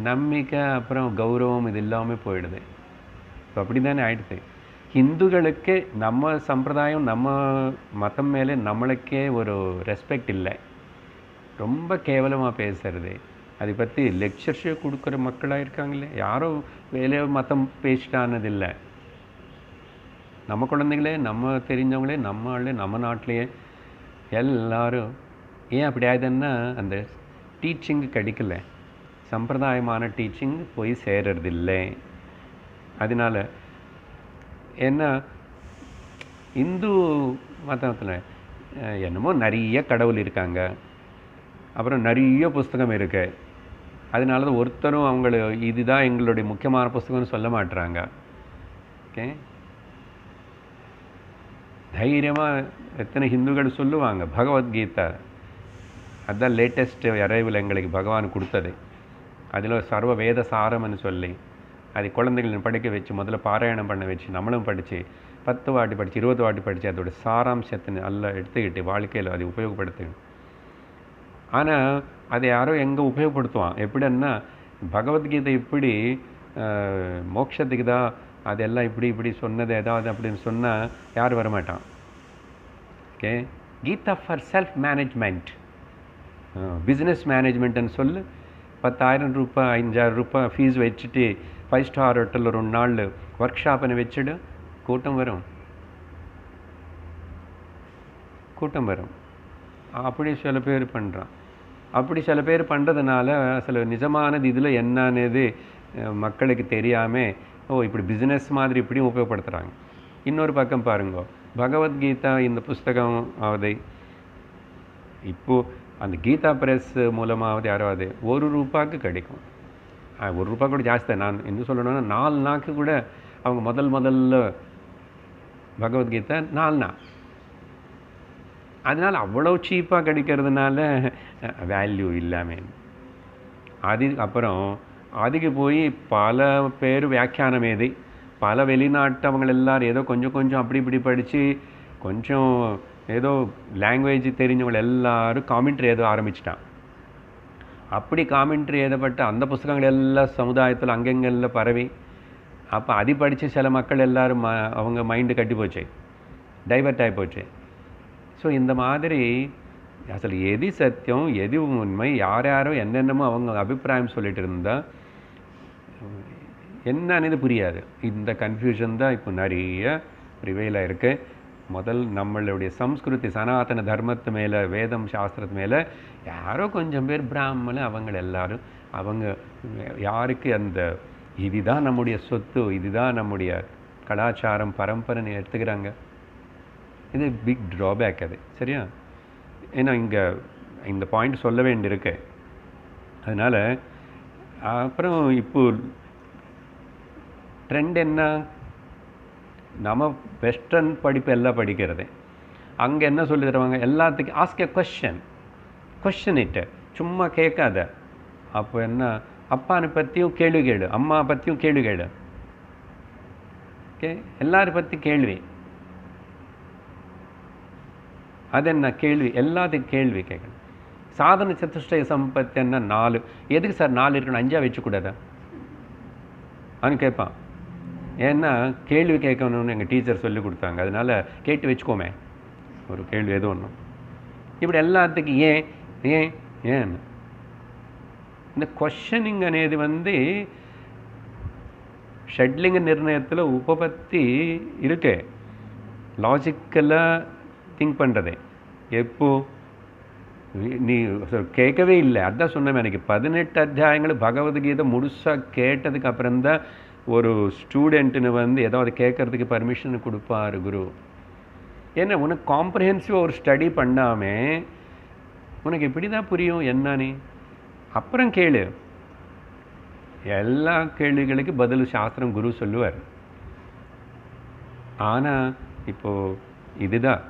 நம்பிக்கை அப்புறம் கௌரவம் இது இல்லாமல் போயிடுது. இப்போ அப்படி தானே ஆகிடுது. ஹிந்துக்களுக்கு நம்ம சம்பிரதாயம் நம்ம மதம் மேலே நம்மளுக்கே ஒரு ரெஸ்பெக்ட் இல்லை, ரொம்ப கேவலமாக பேசுறது. அதை பற்றி லெக்சர்ஸே கொடுக்குற மக்களாக இருக்காங்களே, யாரும் வேலையோ மதம் பேசிட்டானதில்லை. நம்ம குழந்தைங்களே, நம்ம தெரிஞ்சவங்களே, நம்ம ஆளே, நம்ம நாட்டிலையே எல்லாரும் ஏன் அப்படி ஆகுதுன்னா அந்த டீச்சிங்கு கிடைக்கல, சம்பிரதாயமான டீச்சிங் போய் சேரறதில்லை. அதனால் என்ன இந்து மதத்தில் என்னமோ நிறைய கடவுள் இருக்காங்க, அப்புறம் நிறைய புஸ்தகம் இருக்கு. அதனால தான் ஒருத்தரும் அவங்கள இதுதான் எங்களுடைய முக்கியமான புஸ்தகம்னு சொல்ல மாட்டுறாங்க. ஓகே, தைரியமாக எத்தனை ஹிந்துக்கள் சொல்லுவாங்க பகவத்கீதா அதுதான் லேட்டஸ்ட் அரைவில் எங்களுக்கு பகவான் கொடுத்தது. அதில் சர்வ வேத சாரம்னு சொல்லி அது குழந்தைகளை படிக்க வச்சு முதல்ல பாராயணம் பண்ண வச்சு நம்மளும் படித்து 10 வாட்டி படித்து 20 வாட்டி படித்து அதோட சாராம்சத்தை நல்லா எடுத்துக்கிட்டு வாழ்க்கையில் அதை உபயோகப்படுத்தணும். ஆனால் அதை யாரோ எங்கே உபயோகப்படுத்துவான் எப்படின்னா பகவத்கீதை இப்படி மோட்சத்துக்கு தான் அதெல்லாம் இப்படி சொன்னது ஏதாவது அப்படின்னு சொன்னால் யார் வரமாட்டான். Okay, Geetha for self management, business மேனேஜ்மெண்ட்டுன்னு சொல்லு. 10,000 ரூபாய் 5,000 ரூபாய் ஃபீஸ் வச்சுட்டு 5 ஸ்டார் ஹோட்டலில் 2 நாள் ஒர்க் ஷாப்னு வச்சுடு, கூட்டம் வரும். அப்படி சில பேர் பண்ணுறான். அப்படி சில பேர் பண்ணுறதுனால சில நிஜமானது இதில் என்னன்னு மக்களுக்கு தெரியாமல் இப்படி பிஸ்னஸ் மாதிரி இப்படியும் உபயோகப்படுத்துகிறாங்க. இன்னொரு பக்கம் பாருங்க, பகவத்கீதா இந்த புஸ்தகம் ஆகுது இப்போது அந்த கீதா பிரஸ் மூலமாவது யாராவது 1 ரூபாய்க்கு கிடைக்கும். 1 ரூபாய் கூட ஜாஸ்தி. நான் என்ன சொல்லணும்னா 4 நாளுக்கு கூட அவங்க முதல்ல பகவத்கீதா 4 நாள். அதனால் அவ்வளோ சீப்பாக கிடைக்கிறதுனால வேல்யூ இல்லாமல் அப்புறம் அதுக்கு போய் பல பேர் வியாக்கியானம் எழுதி பல வெளிநாட்டவங்க எல்லாரும் ஏதோ கொஞ்சம் அப்படி இப்படி படித்து கொஞ்சம் ஏதோ லாங்குவேஜ் தெரிஞ்சவங்க எல்லாரும் காமெண்ட்ரி ஏதோ ஆரம்பிச்சிட்டான். அப்படி காமெண்ட்ரி எழுதப்பட்ட அந்த புஸ்தகங்கள் எல்லாம் சமுதாயத்தில் அங்கெங்கெல்லாம் பரவி அப்போ அது படித்து சில மக்கள் எல்லோரும் அவங்க மைண்டு கட்டி போச்சு, டைவர்ட் ஆகி போச்சு. ஸோ இந்த மாதிரி அசல் எது சத்தியம் எது உண்மை யாரோ என்னென்னமோ அவங்க அபிப்பிராயம் சொல்லிட்டு இருந்தால் என்னன்னு புரியாது. இந்த கன்ஃபியூஷன் தான் இப்போ நிறைய ப்ரிவைலாக இருக்குது. நம்மளுடைய சம்ஸ்கிருதி சனாதன தர்மத்து மேலே வேதம் சாஸ்திரத்து மேலே யாரோ கொஞ்சம் பேர் பிராமணன் அவங்க எல்லாரும் அவங்க யாருக்கு அந்த இதுதான் நம்முடைய சொத்து, இதுதான் நம்முடைய கலாச்சாரம் பரம்பரைன்னு எடுத்துக்கிறாங்க. இது பிக் ட்ராபேக் அது, சரியா? ஏன்னா இங்கே இந்த பாயிண்ட் சொல்ல வேண்டியிருக்கு. அதனால் அப்புறம் இப்போ ட்ரெண்ட் என்ன, நம்ம வெஸ்டர்ன் படிப்பு எல்லாம் படிக்கிறது. அங்கே என்ன சொல்லி தருவாங்க, எல்லாத்துக்கும் ஆஸ்க் எ கொஸ்டின் இட்டு, சும்மா கேட்காத. அப்போ என்ன, அப்பானை பற்றியும் கேள்வி கேளு, அம்மா பற்றியும் கேள்வி கேளு. ஓகே, எல்லாரை பற்றி கேள்வி. அது என்ன கேள்வி, எல்லாத்துக்கும் கேள்வி கேட்கணும். சாதன சதுஷ்டய சம்பத்தி என்ன 4, எதுக்கு சார் 4 இருக்கணும், 5 வச்சுக்கூடாதா அவனு கேட்பான். ஏன்னா கேள்வி கேட்கணும்னு எங்கள் டீச்சர் சொல்லி கொடுத்தாங்க, அதனால் கேட்டு வச்சுக்கோமே. ஒரு கேள்வி ஏதோ ஒன்று. ఇప్పుడు எல்லாத்துக்கும் ஏன் ஏன் ஏன் இந்த கொஷனிங் అనేది வந்து ஷட்லிங்க நிர்ணயத்தில் உபபத்தி இருக்கு. லாஜிக்கலாக திங்க் பண்ணுறது எப்போ நீ கேட்கவே இல்லை. அதான் சொன்னேன், எனக்கு 18 அத்தியாயங்கள் பகவத்கீதை முழுசாக கேட்டதுக்கு அப்புறம்தான் ஒரு ஸ்டூடெண்ட்டுன்னு வந்து ஏதாவது கேட்கறதுக்கு பர்மிஷன் கொடுப்பார் குரு. ஏன்னா உனக்கு காம்ப்ரிஹென்சிவாக ஒரு ஸ்டடி பண்ணாமல் உனக்கு எப்படி தான் புரியும் என்னன்னு? அப்புறம் கேளு. எல்லா கேள்விகளுக்கு பதில் சாஸ்திரம் குரு சொல்லுவார். ஆனால் இப்போது இதுதான்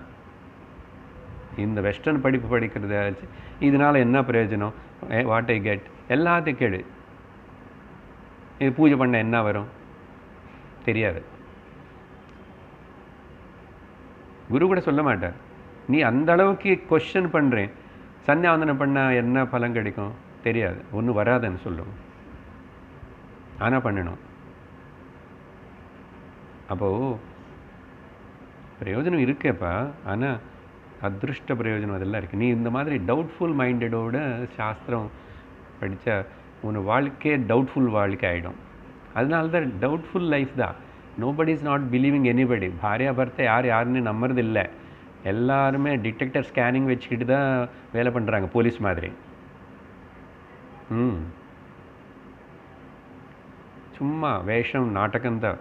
இந்த வெஸ்டர்ன் படிப்பு படிக்கிறத இதனால் என்ன பிரயோஜனம், வாட் ஐ கெட், எல்லாத்தையும் கேளு. இது பூஜை பண்ண என்ன வரும் தெரியாது. குரு கூட சொல்ல மாட்டார். நீ அந்த அளவுக்கு கொஸ்டின் பண்ணுறேன், சந்தியாவந்தனம் பண்ணால் என்ன பலன் கிடைக்கும் தெரியாது, ஒன்றும் வராதுன்னு சொல்லுவோம். ஆனால் பண்ணணும். அப்போது பிரயோஜனம் இருக்கேப்பா, ஆனால் அதிருஷ்ட பிரயோஜனம் அதெல்லாம் இருக்குது. நீ இந்த மாதிரி டவுட்ஃபுல் மைண்டடோட சாஸ்திரம் படித்தா உன் வாழ்க்கையே டவுட்ஃபுல் வாழ்க்கை ஆகிடும். அதனால தான் டவுட்ஃபுல் லைஃப் தான். Nobody is not believing anybody. பாரியா பர்த்தை யாருன்னு நம்புறது இல்லை. எல்லாருமே டிடெக்டர் ஸ்கேனிங் வச்சுக்கிட்டு தான் வேலை பண்ணுறாங்க, போலீஸ் மாதிரி. சும்மா வேஷம் நாடகம்தான்.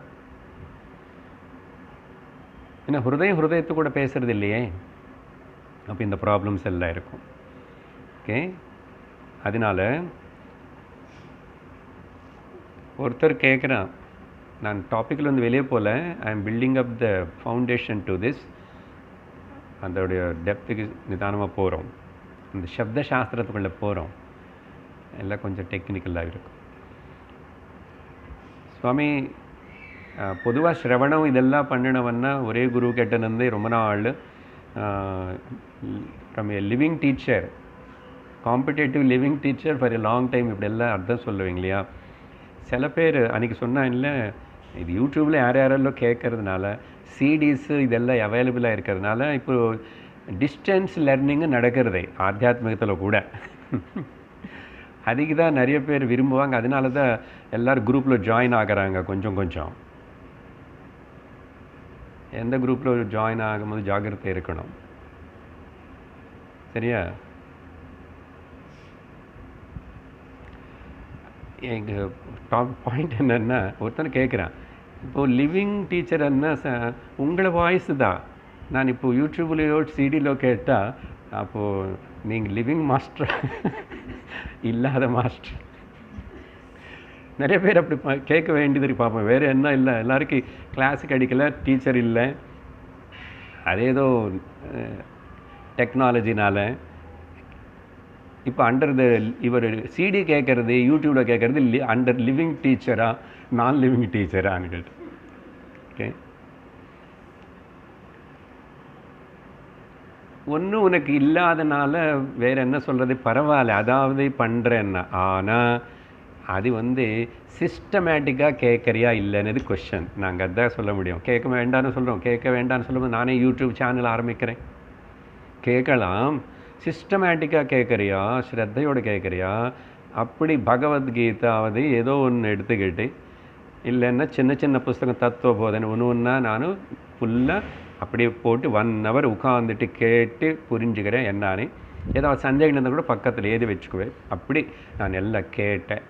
ஏன்னா ஹிருதயத்து கூட பேசுறது இல்லையே, அப்போ இந்த ப்ராப்ளம்ஸ் எல்லாம் இருக்கும். ஓகே, அதனால ஒருத்தர் கேட்குறான், நான் டாப்பிக்கில் வந்து வெளியே போகல, I am building up the foundation to this. அதோடைய டெப்த்துக்கு நிதானமாக போகிறோம், இந்த சப்த சாஸ்திரத்துக்குள்ளே போகிறோம், எல்லாம் கொஞ்சம் டெக்னிக்கலாக இருக்கும். சுவாமி பொதுவாக ஸ்ரவணம் இதெல்லாம் பண்ணினவன்னா ஒரே குரு கிட்டேருந்து ரொம்ப நாள் from A living teacher, competitive living teacher for a long time, இப்படி எல்லாம் அர்த்தம் சொல்லுவீங்க இல்லையா? சில பேர் அன்றைக்கி சொன்னால் இல்லை, இது யூடியூப்பில் யாரெல்லாம் கேட்கறதுனால சிடிஸு இதெல்லாம் அவைலபிளாக இருக்கிறதுனால இப்போது டிஸ்டன்ஸ் லெர்னிங்கு நடக்கிறது ஆத்தியாத்மிகத்தில் கூட. அதுக்கு தான் நிறைய பேர் விரும்புவாங்க. அதனால தான் எல்லோரும் குரூப்பில் ஜாயின் ஆகிறாங்க கொஞ்சம் கொஞ்சம். எந்த குரூப்பில் ஜாயின் ஆகும்போது ஜாக்கிரதை இருக்கணும், சரியா? எங்கள் டாப் பாயிண்ட் என்னென்னா, ஒருத்தனை கேட்குறான், இப்போது லிவிங் டீச்சர் என்ன உங்களை வாய்ஸ் தான் நான் இப்போது யூடியூப்லேயோ சிடியிலோ கேட்டால், அப்போது நீங்கள் லிவிங் மாஸ்டர் இல்லாத மாஸ்டர். நிறைய பேர் அப்படி கேட்க வேண்டியது பார்ப்போம். வேறு என்ன இல்லை, எல்லாருக்கும் கிளாஸுக்கு அடிக்கலை, டீச்சர் இல்லை, அதேதோ டெக்னாலஜினால் இப்போ அண்டர் த இவர் சிடி கேட்குறது யூடியூப்பில் கேட்குறது அண்டர் லிவிங் டீச்சரா நான் லிவிங் டீச்சரான்னு கேட்டு. ஓகே, ஒன்றும் உனக்கு இல்லாதனால வேறு என்ன சொல்கிறது, பரவாயில்ல அதாவது பண்ணுறேன்னா. ஆனால் அது வந்து சிஸ்டமேட்டிக்காக கேட்குறியா இல்லைன்னு கொஸ்டின். நாங்கள் அதான் சொல்ல முடியும். கேட்க வேண்டான்னு சொல்கிறோம், கேட்க வேண்டான்னு சொல்லும்போது நானே யூடியூப் சேனல் ஆரம்பிக்கிறேன். கேட்கலாம், சிஸ்டமேட்டிக்காக கேட்குறியா, ஸ்ரத்தையோடு கேட்குறியா, அப்படி பகவத்கீதாவது ஏதோ ஒன்று எடுத்துக்கிட்டு, இல்லைன்னா சின்ன சின்ன புஸ்தகம் தத்துவ போதனை ஒன்று ஒன்றா நானும் ஃபுல்லாக அப்படியே போட்டு 1 hour உட்காந்துட்டு கேட்டு புரிஞ்சுக்கிறேன் என்னான்னு. ஏதாவது சந்தேகம் இருந்தால் கூட பக்கத்தில் எழுதி வச்சுக்குவேன். அப்படி நான் எல்லாம் கேட்டேன்.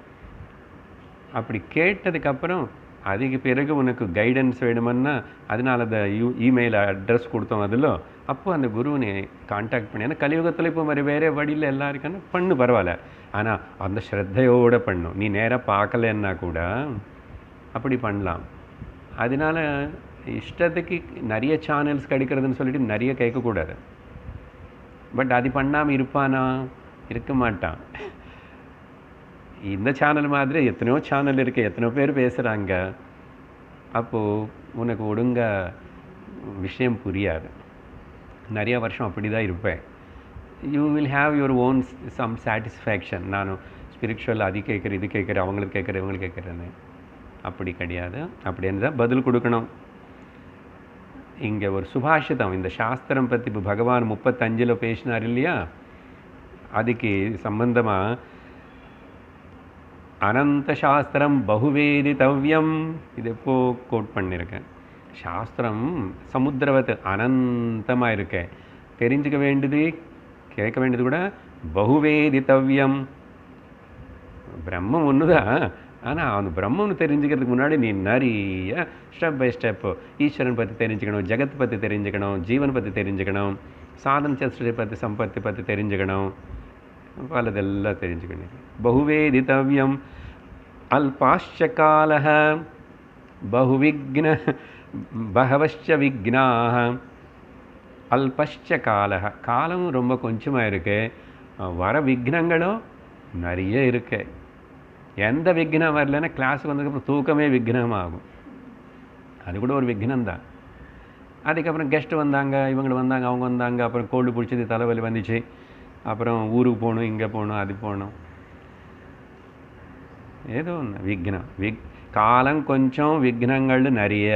அப்படி கேட்டதுக்கப்புறம் அதுக்கு பிறகு உனக்கு கைடன்ஸ் வேணுமன்னா அதனால அந்த இமெயில் அட்ரஸ் கொடுத்தோம் அதில். அப்போ அந்த குருவினை கான்டாக்ட் பண்ணி, ஏன்னா கலியுகத்தில் இப்போ மாதிரி வேறு வழியில் எல்லாம் இருக்கான்னு பண்ணு, பரவாயில்ல. ஆனால் அந்த ஸ்ரத்தையோடு பண்ணும். நீ நேராக பார்க்கலன்னா கூட அப்படி பண்ணலாம். அதனால் இஷ்டத்துக்கு நிறைய சேனல்ஸ் கிடைக்கிறதுன்னு சொல்லிட்டு நிறைய கேட்கக்கூடாது. பட் அது பண்ணாமல் இருப்பானா? இருக்க மாட்டான். இந்த சேனல் மாதிரி எத்தனையோ சேனல் இருக்குது, எத்தனையோ பேர் பேசுகிறாங்க. அப்போது உனக்கு ஒழுங்க விஷயம் புரியாது. நிறைய வருஷம் அப்படி தான் இருப்பேன். You will have your own some satisfaction. நான் ஸ்பிரிச்சுவல் அது கேட்குறேன், இது கேட்குறேன், அவங்களுக்கு கேட்குறேன், இவங்களுக்கு கேட்குறேன்னு. அப்படி கிடையாது. அப்படின்னு தான் பதில் கொடுக்கணும். இங்கே ஒரு சுபாஷிதம் இந்த சாஸ்திரம் பற்றி இப்போ பகவான் 35 பேசினார் இல்லையா, அதுக்கு சம்பந்தமாக அனந்த சாஸ்திரம் பகுவேதித்தவ்யம் இது எப்போ கோட் பண்ணியிருக்கேன். சாஸ்திரம் சமுத்திரவத்து அனந்தமாக இருக்கேன், தெரிஞ்சுக்க வேண்டியது கேட்க வேண்டியது கூட பகுவேதித்தவ்யம். பிரம்மம் ஒன்று தான், ஆனால் அந்த பிரம்மம்னு தெரிஞ்சுக்கிறதுக்கு முன்னாடி நீ நிறைய ஸ்டெப் பை ஸ்டெப்பு ஈஸ்வரன் பற்றி தெரிஞ்சுக்கணும், ஜெகத் பற்றி தெரிஞ்சுக்கணும், ஜீவன் பற்றி தெரிஞ்சுக்கணும், சாதன சஸ்திரை பற்றி சம்பத்தி பற்றி தெரிஞ்சுக்கணும், பலதெல்லாம் தெரிஞ்சுக்கணும். பகுவேதித்தவ்யம் அல்பாஷ்ச காலஹ பகுவிக்ன பகவஷ்ச விக்னாஹ. அல்பஷ்ச காலஹ, காலம் ரொம்ப கொஞ்சமாக இருக்கு, வர விக்னங்களும் நிறைய இருக்கு. எந்த விக்னம் வரலன்னா கிளாஸுக்கு வந்ததுக்கப்புறம் தூக்கமே விக்னமாகும், அது கூட ஒரு விக்னம்தான். அதுக்கப்புறம் கெஸ்ட்டு வந்தாங்க, இவங்க வந்தாங்க, அவங்க வந்தாங்க, அப்புறம் கோல்டு பிடிச்சது, தலைவலி வந்துச்சு, அப்புறம் ஊருக்கு போகணும், இங்கே போகணும், அது போகணும், ஏதோ ஒன்று விக்னம். காலம் கொஞ்சம், விக்னங்கள் நிறைய.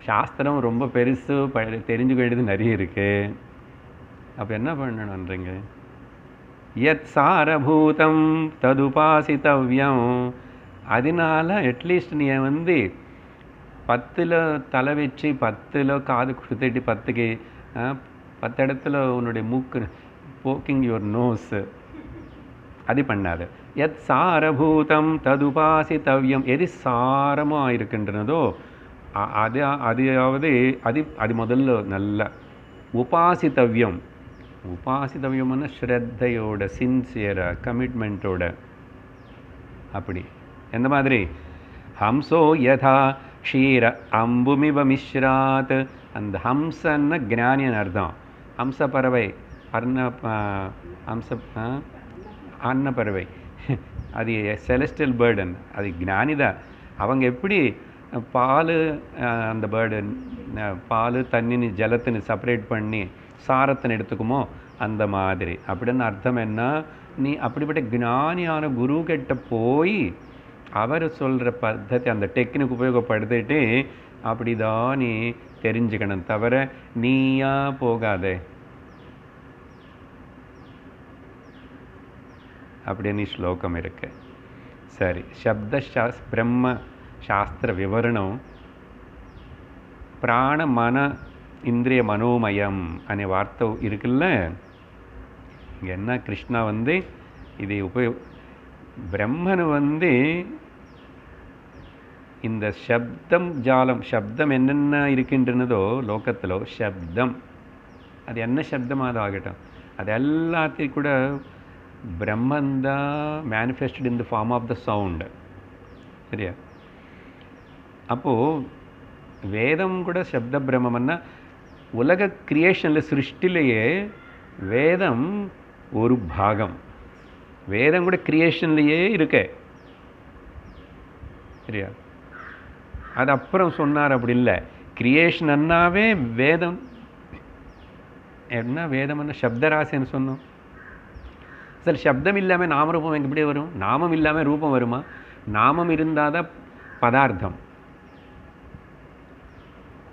சாஸ்திரம் ரொம்ப பெருசு, தெரிஞ்சுக்க வேண்டியது நிறைய இருக்குது. அப்போ என்ன பண்ணணுன்றீங்க? யத் சாரபூதம் ததுபாசித்தவ்யம். அதனால அட்லீஸ்ட் நீ 10ல் தலை வச்சு 10ல் காது கொடுத்துட்டு 10க்கு 10 இடத்துல உன்னுடைய மூக்கு போக்கிங் யுவர் நோஸ் அது பண்ணாது. யத் சாரபூதம் ததுபாசித்தவ்யம், எது சாரமாக இருக்கின்றனதோ அது முதல்ல நல்ல உபாசித்தவ்யம். உபாசித்தவ்யம்னா ஸ்ரத்தையோட, சின்சியராக, கமிட்மெண்ட்டோட. அப்படி எந்த மாதிரி? ஹம்சோ யதா க்ஷீர அம்புமிவ மிஸ்ராத். அந்த ஹம்சன்னா ஞானின்னு அர்த்தம். ஹம்ச பறவை, அன்னப்பறவை, அது செலஸ்டியல் பேர்டன், அது ஞானி தான். அவங்க எப்படி பால், அந்த பேர்டு பால் தண்ணின்னு ஜலத்தின்னு செப்பரேட் பண்ணி சாரத்தின்னு எடுத்துக்குமோ அந்த மாதிரி. அப்படின்னு அர்த்தம் என்ன? நீ அப்படிப்பட்ட ஞானியான குரு கிட்ட போய் அவர் சொல்கிற பద్ధதி, அந்த டெக்னிக் உபயோகப்படுத்திட்டு அப்படிதான் நீ தெரிஞ்சுக்கணும், தவிர நீயா போகாதே. அப்படின்னு ஸ்லோகம் இருக்கு. சரி, சப்த பிரம்ம சாஸ்திர விவரணம் பிராண மன இந்திரிய மனோமயம் அనే வார்த்தை இருக்குல்ல. இங்கே என்ன, கிருஷ்ணா இது பிரம்மன் இந்த சப்தம் ஜாலம், சப்தம் என்னென்ன இருக்கின்றனதோ லோகத்தில், சப்தம் அது என்ன சப்தமாக ஆகட்டும், அது எல்லாத்தையும் கூட பிரம்மந்தான் manifested in the form of the sound. சரியா? அப்போது வேதம் கூட சப்த பிரம்மன்னா உலக கிரியேஷனில், சிருஷ்டிலேயே வேதம் ஒரு பாகம். வேதம் கூட கிரியேஷன்லேயே இருக்கு. சரியா? அது அப்புறம் சொன்னார், அப்படி இல்லை. கிரியேஷன் அண்ணாவே வேதம் என்ன, வேதம்னா சப்தராசின்னு சொன்னோம். சரி, சப்தம் இல்லாமல் நாமரூபம் எப்படி வரும்? நாமம் இல்லாமல் ரூபம் வருமா? நாமம் இருந்தால் தான் பதார்த்தம்.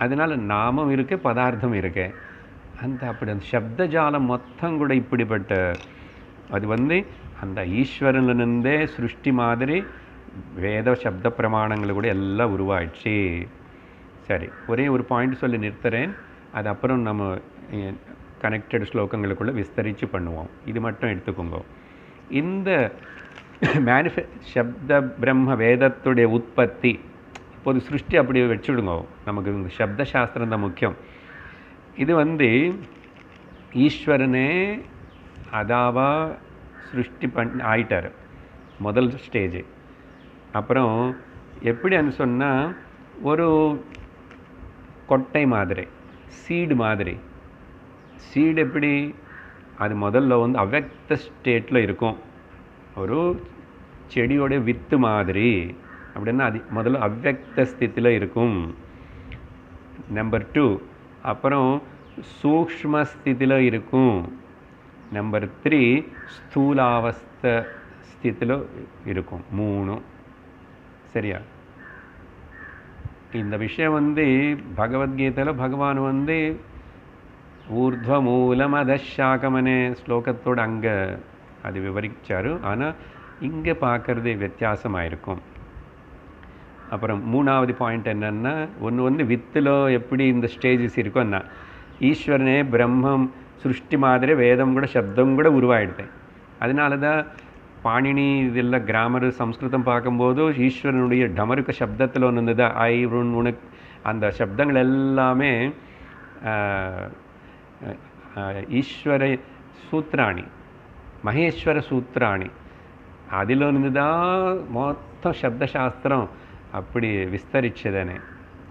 அதனால் நாமம் இருக்கு, பதார்த்தம் இருக்கு. அப்படி அந்த சப்தஜாலம் மொத்தம் கூட இப்படிப்பட்ட அது அந்த ஈஸ்வரனிலிருந்தே சிருஷ்டி மாதிரி வேத சப்த பிரமாணங்கள் கூட எல்லாம் உருவாயிடுச்சு. சரி, ஒரே ஒரு பாயிண்ட் சொல்லி நிறுத்துறேன், அது அப்புறம் நம்ம கனெக்டட் ஸ்லோகங்களுக்குள்ளே விஸ்தரித்து பண்ணுவோம். இது மட்டும் எடுத்துக்கோங்க. இந்த சப்த பிரம்ம வேதத்துடைய உற்பத்தி, இப்போது சிருஷ்டி அப்படி வச்சுடுங்க, நமக்கு இந்த சப்த சாஸ்திரம் தான் முக்கியம். இது ஈஸ்வரனே அதாவா சிருஷ்டி ஆயிட்டார், முதல் ஸ்டேஜ். அப்புறம் எப்படின்னு சொன்னால், ஒரு கொட்டை மாதிரி, சீடு மாதிரி. சீடு எப்படி? அது முதல்ல அவ்வக்த ஸ்டேட்டில் இருக்கும், ஒரு செடியோட வித்து மாதிரி. அப்படின்னா அது முதல்ல அவ்வக்த ஸ்திதியில் இருக்கும். நம்பர் 2, அப்புறம் சூக்ஷ்ம ஸ்திதியில் இருக்கும். நம்பர் 3 ஸ்தூலாவஸ்த ஸ்திதியில் இருக்கும். 3. சரியா? இந்த விஷயம் வந்து பகவத்கீதையில் பகவான் வந்து ஊர்த்வமூலமதசாகமனே ஸ்லோகத்தோடு அங்கே அது விவரிச்சார். ஆனால் இங்கே பார்க்குறது வித்தியாசமாக இருக்கும். அப்புறம் மூணாவது பாயிண்ட் என்னென்னா, ஒன்று வந்து வித்தில் எப்படி இந்த ஸ்டேஜஸ் இருக்குன்னா, ஈஸ்வரனே பிரம்மம் சிருஷ்டி மாதிரி வேதம் கூட சப்தம் கூட உருவாயிடுது. அதனால தான் பாணினி இதில் கிராமர் சம்ஸ்கிருதம் பார்க்கும்போது ஈஸ்வரனுடைய டமருக்க சப்தத்தில் ஒன்று இருந்தது, ஐ உனக்கு அந்த சப்தங்கள் எல்லாமே ஈஸ்வர சூத்ராணி, மகேஸ்வர சூத்ராணி. அதில் இருந்து தான் மொத்தம் சப்தசாஸ்திரம் அப்படி விஸ்தரிச்சதானே.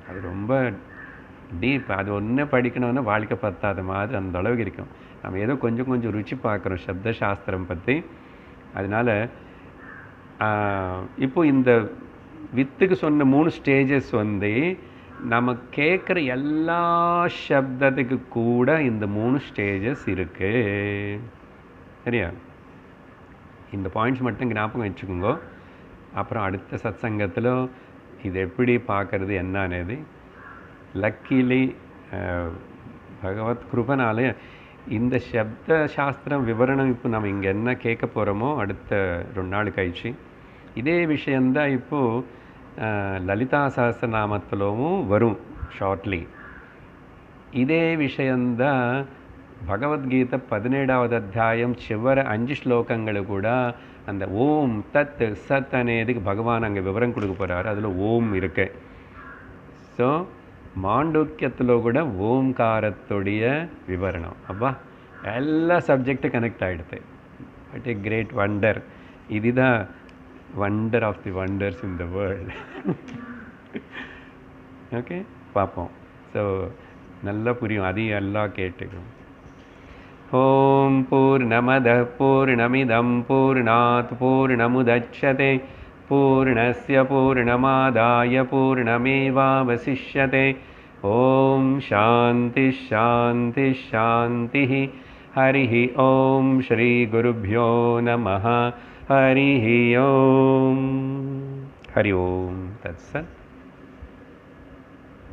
அது ரொம்ப டீப். அது ஒன்றே படிக்கணும்னா வாழ்க்கை பத்தாத மாதிரி அந்த அளவுக்கு இருக்கும். நம்ம ஏதோ கொஞ்சம் கொஞ்சம் ருச்சி பார்க்குறோம் சப்தசாஸ்திரம் பற்றி. அதனால் இப்போ இந்த வித்துக்கு சொன்ன 3 ஸ்டேஜஸ் வந்து நம்ம கேட்குற எல்லா சப்தத்துக்கு கூட இந்த 3 ஸ்டேஜஸ் இருக்குது. சரியா? இந்த பாயிண்ட்ஸ் மட்டும் ஞாபகம் வச்சுக்கோங்க. அப்புறம் அடுத்த சத்சங்கத்தில் இது எப்படி பார்க்குறது என்னன்னு. லக்கிலி பகவத் கிருபனால இந்த சப்த சாஸ்திரம் விவரணம் இப்போ நம்ம இங்கே என்ன கேட்க போகிறோமோ அடுத்த 2 நாள் கழிச்சு இதே விஷயந்தான் இப்போது லலிதா சஹஸ்ரநாமத்திலும் வரும் ஷார்ட்லி. இதே விஷயந்தான் பகவத்கீதை 17வது அத்தியாயம் చివరి 5 శ్లోకంಗಳು கூட அந்த ஓம் தத் சத் అనేதுக்கு பகவான் அங்கே விவரம் கொடுக்க போகிறாரு. அதில் ஓம் இருக்கு. ஸோ மாண்டூக்கியத்தில் கூட ஓம்காரத்துடைய விவரணம். அப்பா எல்லா சப்ஜெக்டும் கனெக்ட் ஆகிடுது. What a great wonder. இதுதான் wonder of the wonders in the world. Okay, பார்ப்போம். ஸோ நல்லா புரியும். அதையும் எல்லாம் கேட்டுக்கணும். ஓம் பூர்ணமதః பூர்ணமிதம் பூர்ணாத் பூர்ணமுதச்யதே பூர்ணஸ்ய பூர்ணமாதாய பூர்ணமேவாவசிஷ்யதே. ஓம் சாந்தி சாந்தி சாந்தி. ஹரிः ஓம் ஸ்ரீ குருभ्यो நமः. ஹரிः ஓம். ஹரி ஓம் தத்சத்.